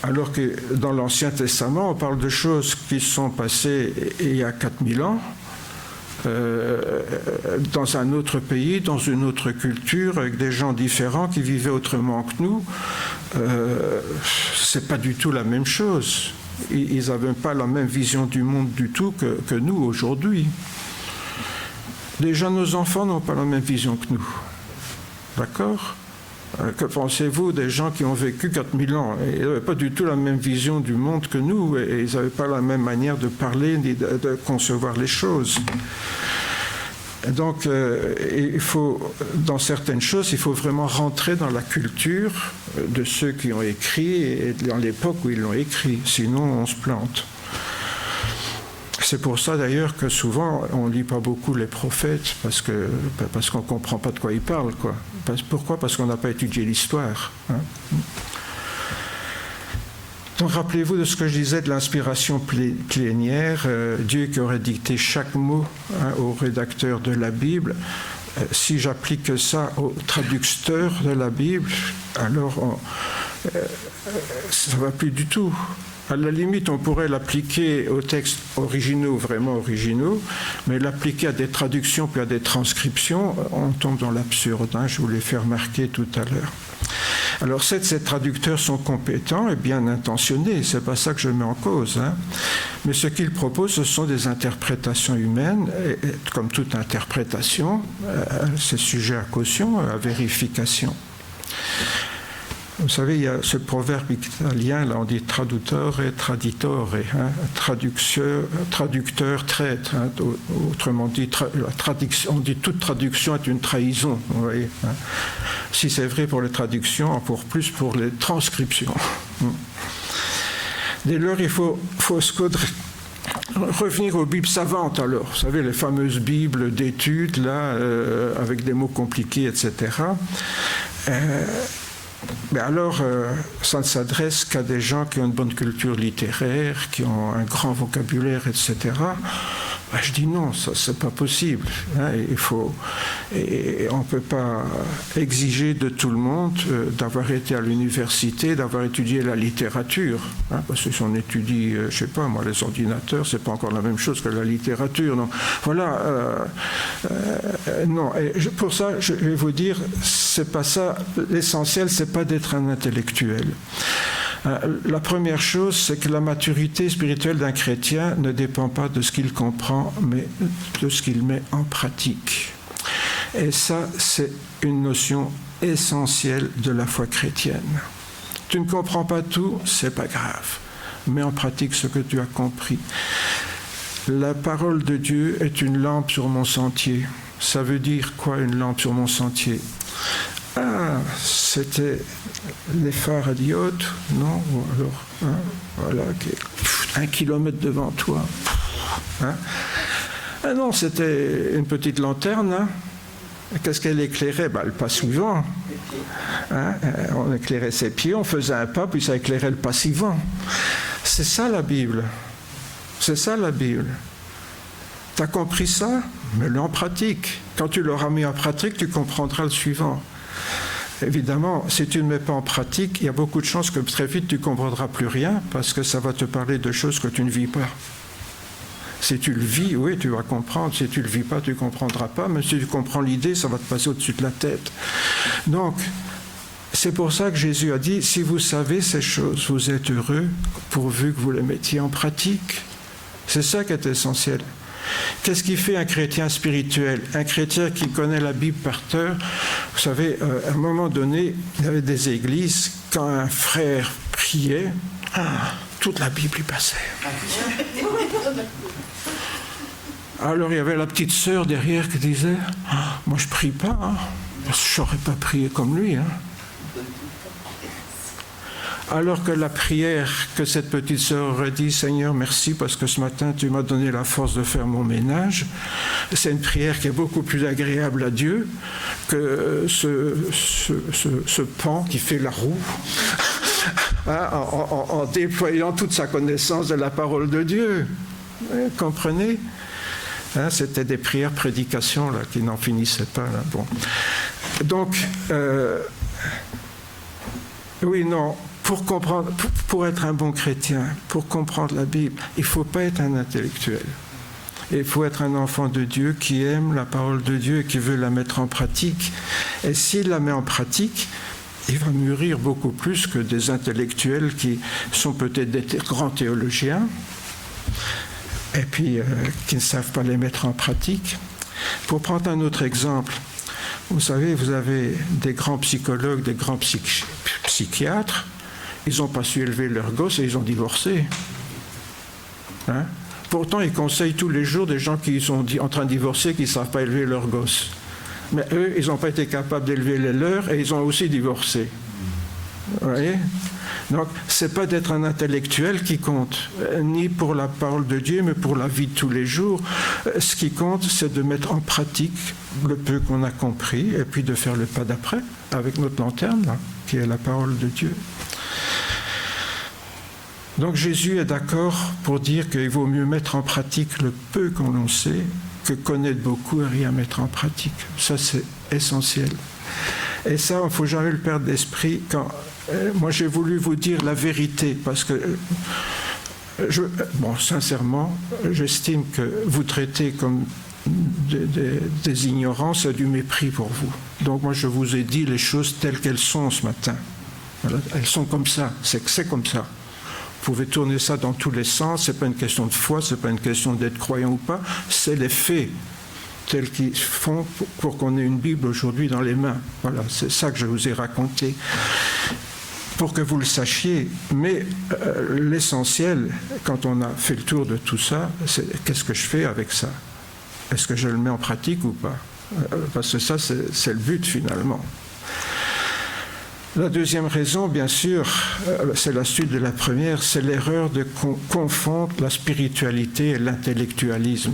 A: alors que dans l'Ancien Testament, on parle de choses qui sont passées il y a 4000 ans, dans un autre pays, dans une autre culture, avec des gens différents qui vivaient autrement que nous. C'est pas du tout la même chose. Ils n'avaient pas la même vision du monde du tout que nous aujourd'hui. Déjà, nos enfants n'ont pas la même vision que nous. D'accord? Que pensez-vous des gens qui ont vécu 4000 ans? Ils n'avaient pas du tout la même vision du monde que nous, et ils n'avaient pas la même manière de parler ni de concevoir les choses. Donc, il faut, dans certaines choses, il faut vraiment rentrer dans la culture de ceux qui ont écrit et dans l'époque où ils l'ont écrit, sinon on se plante. C'est pour ça d'ailleurs que souvent on ne lit pas beaucoup les prophètes parce qu'on ne comprend pas de quoi ils parlent, quoi. Pourquoi? Parce qu'on n'a pas étudié l'histoire. Hein. Donc rappelez-vous de ce que je disais de l'inspiration plénière, Dieu qui aurait dicté chaque mot au rédacteur de la Bible. Si j'applique ça au traducteur de la Bible, alors ça ne va plus du tout. À la limite, on pourrait l'appliquer aux textes originaux, vraiment originaux, mais l'appliquer à des traductions puis à des transcriptions, on tombe dans l'absurde. Hein, je vous l'ai fait remarquer tout à l'heure. Alors, ces traducteurs sont compétents et bien intentionnés, c'est pas ça que je mets en cause. Hein. Mais ce qu'ils proposent, ce sont des interprétations humaines, et comme toute interprétation, c'est sujet à caution, à vérification. Vous savez, il y a ce proverbe italien, là on dit traduttore et traditore, hein, traducteur, traître. Hein, autrement dit, on dit toute traduction est une trahison. Vous voyez, hein. Si c'est vrai pour les traductions, encore plus pour les transcriptions. Dès lors, il faut revenir aux Bibles savantes alors. Vous savez, les fameuses Bibles d'études, là, avec des mots compliqués, etc. Mais alors, ça ne s'adresse qu'à des gens qui ont une bonne culture littéraire, qui ont un grand vocabulaire, etc. Ben, je dis non, ça c'est pas possible. Hein, et on ne peut pas exiger de tout le monde d'avoir été à l'université, d'avoir étudié la littérature. Hein, parce que si on étudie, je sais pas moi, les ordinateurs, c'est pas encore la même chose que la littérature. Non. Voilà. Non. Et pour ça, je vais vous dire, c'est pas ça. L'essentiel, c'est pas d'être un intellectuel. La première chose, c'est que la maturité spirituelle d'un chrétien ne dépend pas de ce qu'il comprend, mais de ce qu'il met en pratique. Et ça, c'est une notion essentielle de la foi chrétienne. Tu ne comprends pas tout, c'est pas grave. Mets en pratique ce que tu as compris. La parole de Dieu est une lampe sur mon sentier. Ça veut dire quoi, une lampe sur mon sentier? Ah, c'était les phares à diode, non? Ou alors, hein, voilà, 1 kilomètre devant toi. Hein? Ah non, c'était une petite lanterne. Hein? Qu'est-ce qu'elle éclairait? Le pas suivant. Hein? On éclairait ses pieds, on faisait un pas, puis ça éclairait le pas suivant. C'est ça la Bible. C'est ça la Bible. Tu as compris ça? Mets-le en pratique. Quand tu l'auras mis en pratique, tu comprendras le suivant. Évidemment, si tu ne mets pas en pratique, il y a beaucoup de chances que très vite tu ne comprendras plus rien parce que ça va te parler de choses que tu ne vis pas. Si tu le vis, oui, tu vas comprendre. Si tu ne le vis pas, tu ne comprendras pas. Mais si tu comprends l'idée, ça va te passer au-dessus de la tête. Donc, c'est pour ça que Jésus a dit, si vous savez ces choses, vous êtes heureux pourvu que vous les mettiez en pratique. C'est ça qui est essentiel. Qu'est-ce qui fait un chrétien spirituel? Un chrétien qui connaît la Bible par cœur. Vous savez, à un moment donné, il y avait des églises, quand un frère priait, toute la Bible y passait. Alors il y avait la petite sœur derrière qui disait, moi je prie pas, je n'aurais pas prié comme lui. Alors que la prière que cette petite sœur aurait dit, Seigneur, merci parce que ce matin tu m'as donné la force de faire mon ménage, c'est une prière qui est beaucoup plus agréable à Dieu que ce pan qui fait la roue, en déployant toute sa connaissance de la parole de Dieu. Vous comprenez? C'était des prières prédications là, qui n'en finissaient pas. Là. Bon. Donc, oui, non. Pour comprendre, pour être un bon chrétien, pour comprendre la Bible, il ne faut pas être un intellectuel. Il faut être un enfant de Dieu qui aime la parole de Dieu et qui veut la mettre en pratique. Et s'il la met en pratique, il va mûrir beaucoup plus que des intellectuels qui sont peut-être des grands théologiens et puis qui ne savent pas les mettre en pratique. Pour prendre un autre exemple, vous savez, vous avez des grands psychologues, des grands psychiatres. Ils n'ont pas su élever leurs gosses et ils ont divorcé. Hein? Pourtant, ils conseillent tous les jours des gens qui sont en train de divorcer, qui ne savent pas élever leurs gosses. Mais eux, ils n'ont pas été capables d'élever les leurs et ils ont aussi divorcé. Vous voyez? Donc, ce n'est pas d'être un intellectuel qui compte, ni pour la parole de Dieu, mais pour la vie de tous les jours. Ce qui compte, c'est de mettre en pratique le peu qu'on a compris et puis de faire le pas d'après avec notre lanterne, là, qui est la parole de Dieu. Donc Jésus est d'accord pour dire qu'il vaut mieux mettre en pratique le peu qu'on en sait que connaître beaucoup et rien mettre en pratique. Ça, c'est essentiel. Et ça, il ne faut jamais le perdre d'esprit. Moi, j'ai voulu vous dire la vérité parce que, sincèrement, j'estime que vous traitez comme des ignorances et du mépris pour vous. Donc moi, je vous ai dit les choses telles qu'elles sont ce matin. Voilà, elles sont comme ça, c'est comme ça. Vous pouvez tourner ça dans tous les sens, ce n'est pas une question de foi, ce n'est pas une question d'être croyant ou pas, c'est les faits tels qu'ils font pour qu'on ait une Bible aujourd'hui dans les mains. Voilà, c'est ça que je vous ai raconté, pour que vous le sachiez. Mais l'essentiel, quand on a fait le tour de tout ça, c'est qu'est-ce que je fais avec ça? Est-ce que je le mets en pratique ou pas? Parce que ça, c'est le but finalement. La deuxième raison, bien sûr, c'est la suite de la première, c'est l'erreur de confondre la spiritualité et l'intellectualisme.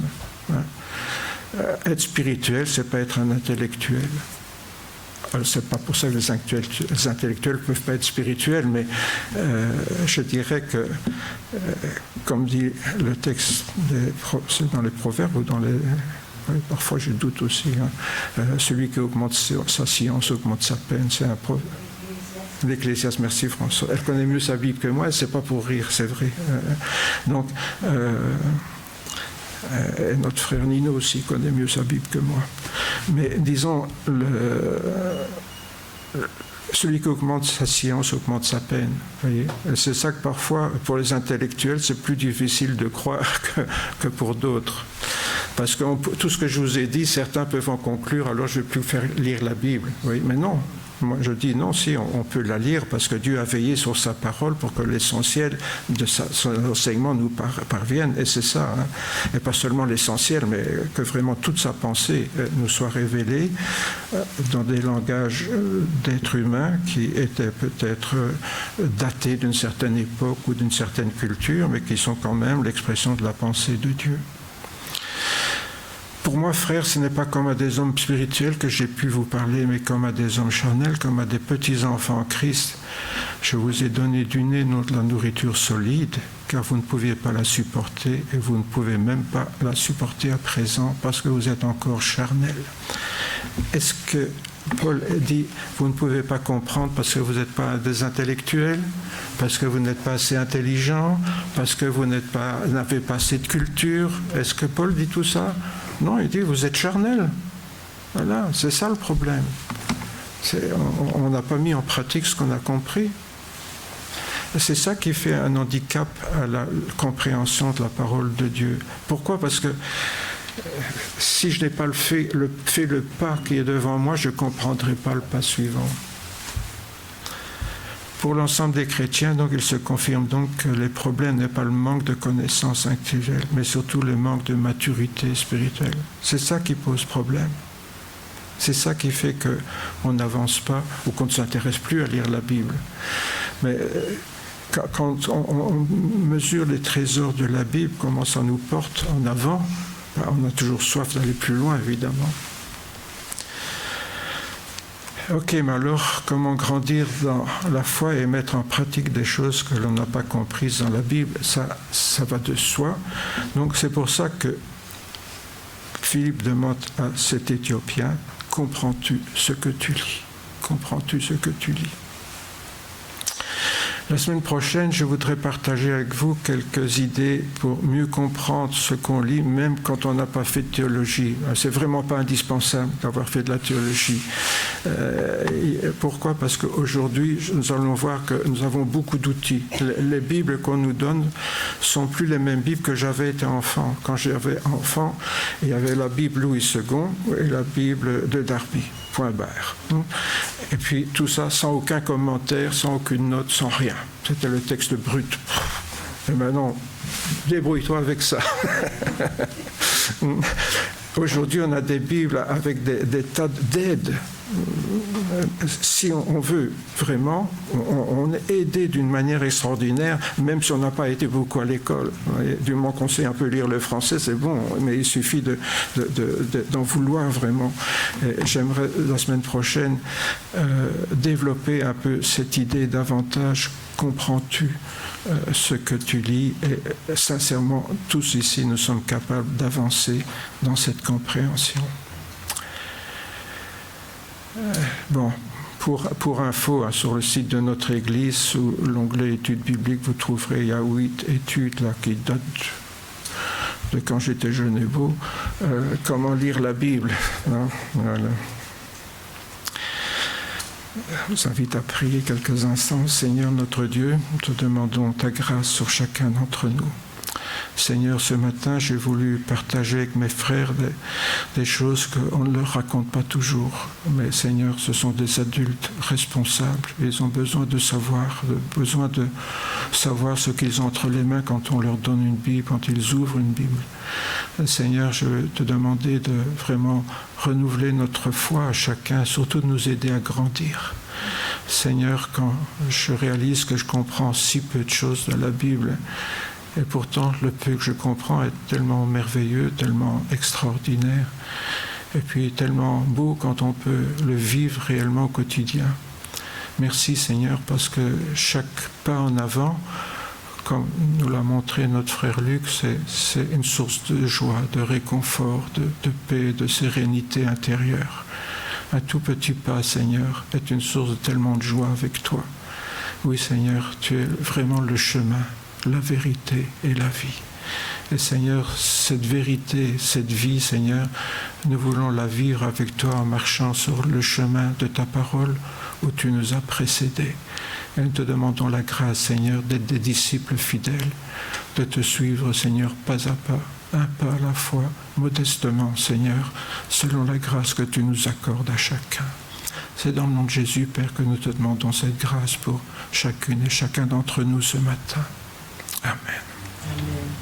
A: Être spirituel, c'est pas être un intellectuel. C'est pas pour ça que les intellectuels ne peuvent pas être spirituels, mais je dirais que, comme dit le texte, c'est dans les proverbes ou dans les... Parfois je doute aussi, celui qui augmente sa science augmente sa peine, c'est un proverbe. L'Ecclésiaste, merci François. Elle connaît mieux sa Bible que moi, c'est pas pour rire, c'est vrai. Donc, et notre frère Nino aussi connaît mieux sa Bible que moi. Mais disons, celui qui augmente sa science augmente sa peine. Voyez, et c'est ça que parfois, pour les intellectuels, c'est plus difficile de croire que pour d'autres. Parce que tout ce que je vous ai dit, certains peuvent en conclure, alors je ne vais plus faire lire la Bible. Oui, mais non. Moi, je dis non, si, on peut la lire parce que Dieu a veillé sur sa parole pour que l'essentiel de son enseignement nous parvienne. Et c'est ça, hein. Et pas seulement l'essentiel, mais que vraiment toute sa pensée nous soit révélée dans des langages d'êtres humains qui étaient peut-être datés d'une certaine époque ou d'une certaine culture, mais qui sont quand même l'expression de la pensée de Dieu. Pour moi, frère, ce n'est pas comme à des hommes spirituels que j'ai pu vous parler, mais comme à des hommes charnels, comme à des petits-enfants en Christ. Je vous ai donné du nez de la nourriture solide, car vous ne pouviez pas la supporter, et vous ne pouvez même pas la supporter à présent, parce que vous êtes encore charnels. Est-ce que Paul dit, vous ne pouvez pas comprendre parce que vous n'êtes pas des intellectuels, parce que vous n'êtes pas assez intelligent, parce que vous n'avez pas assez de culture? Est-ce que Paul dit tout ça? Non, il dit, vous êtes charnel. Voilà, c'est ça le problème. On n'a pas mis en pratique ce qu'on a compris. C'est ça qui fait un handicap à la compréhension de la parole de Dieu. Pourquoi? Parce que si je n'ai pas fait le pas qui est devant moi, je ne comprendrai pas le pas suivant. Pour l'ensemble des chrétiens, donc, il se confirme donc que les problèmes n'est pas le manque de connaissances intellectuelles, mais surtout le manque de maturité spirituelle. C'est ça qui pose problème. C'est ça qui fait qu'on n'avance pas ou qu'on ne s'intéresse plus à lire la Bible. Mais quand on mesure les trésors de la Bible, comment ça nous porte en avant, on a toujours soif d'aller plus loin, évidemment. Ok, mais alors, comment grandir dans la foi et mettre en pratique des choses que l'on n'a pas comprises dans la Bible? Ça va de soi. Donc c'est pour ça que Philippe demande à cet Éthiopien, comprends-tu ce que tu lis? Comprends-tu ce que tu lis? La semaine prochaine, je voudrais partager avec vous quelques idées pour mieux comprendre ce qu'on lit, même quand on n'a pas fait de théologie. C'est vraiment pas indispensable d'avoir fait de la théologie. Pourquoi? Parce qu'aujourd'hui, nous allons voir que nous avons beaucoup d'outils. Les Bibles qu'on nous donne sont plus les mêmes Bibles que j'avais été enfant. Quand j'avais enfant, il y avait la Bible Louis II et la Bible de Darby. Point barre. Et puis tout ça sans aucun commentaire, sans aucune note, sans rien. C'était le texte brut. Et maintenant, débrouille-toi avec ça. Aujourd'hui, on a des Bibles avec des tas d'aides. Si on veut vraiment, on est aidé d'une manière extraordinaire, même si on n'a pas été beaucoup à l'école. Du moment qu'on sait un peu lire le français, c'est bon, mais il suffit d'en vouloir vraiment. Et j'aimerais la semaine prochaine développer un peu cette idée davantage. Comprends-tu ce que tu lis? Et sincèrement, tous ici, nous sommes capables d'avancer dans cette compréhension. Bon, pour info, sur le site de notre Église, sous l'onglet études bibliques, vous trouverez, il y a 8 études là, qui datent de quand j'étais jeune et beau. Comment lire la Bible, hein? Voilà. Je vous invite à prier quelques instants. Seigneur notre Dieu, nous te demandons ta grâce sur chacun d'entre nous. Seigneur, ce matin, j'ai voulu partager avec mes frères des choses qu'on ne leur raconte pas toujours. Mais Seigneur, ce sont des adultes responsables. Ils ont besoin de savoir ce qu'ils ont entre les mains quand on leur donne une Bible, quand ils ouvrent une Bible. Seigneur, je veux te demander de vraiment renouveler notre foi à chacun, surtout de nous aider à grandir. Seigneur, quand je réalise que je comprends si peu de choses de la Bible, et pourtant, le peu que je comprends est tellement merveilleux, tellement extraordinaire, et puis tellement beau quand on peut le vivre réellement au quotidien. Merci Seigneur, parce que chaque pas en avant, comme nous l'a montré notre frère Luc, c'est une source de joie, de réconfort, de paix, de sérénité intérieure. Un tout petit pas, Seigneur, est une source de tellement de joie avec toi. Oui Seigneur, tu es vraiment le chemin, la vérité et la vie. Et Seigneur, cette vérité, cette vie, Seigneur, nous voulons la vivre avec toi en marchant sur le chemin de ta parole où tu nous as précédés. Et nous te demandons la grâce, Seigneur, d'être des disciples fidèles, de te suivre, Seigneur, pas à pas, un pas à la fois, modestement, Seigneur, selon la grâce que tu nous accordes à chacun. C'est dans le nom de Jésus, Père, que nous te demandons cette grâce pour chacune et chacun d'entre nous ce matin. Amen.
C: Amen.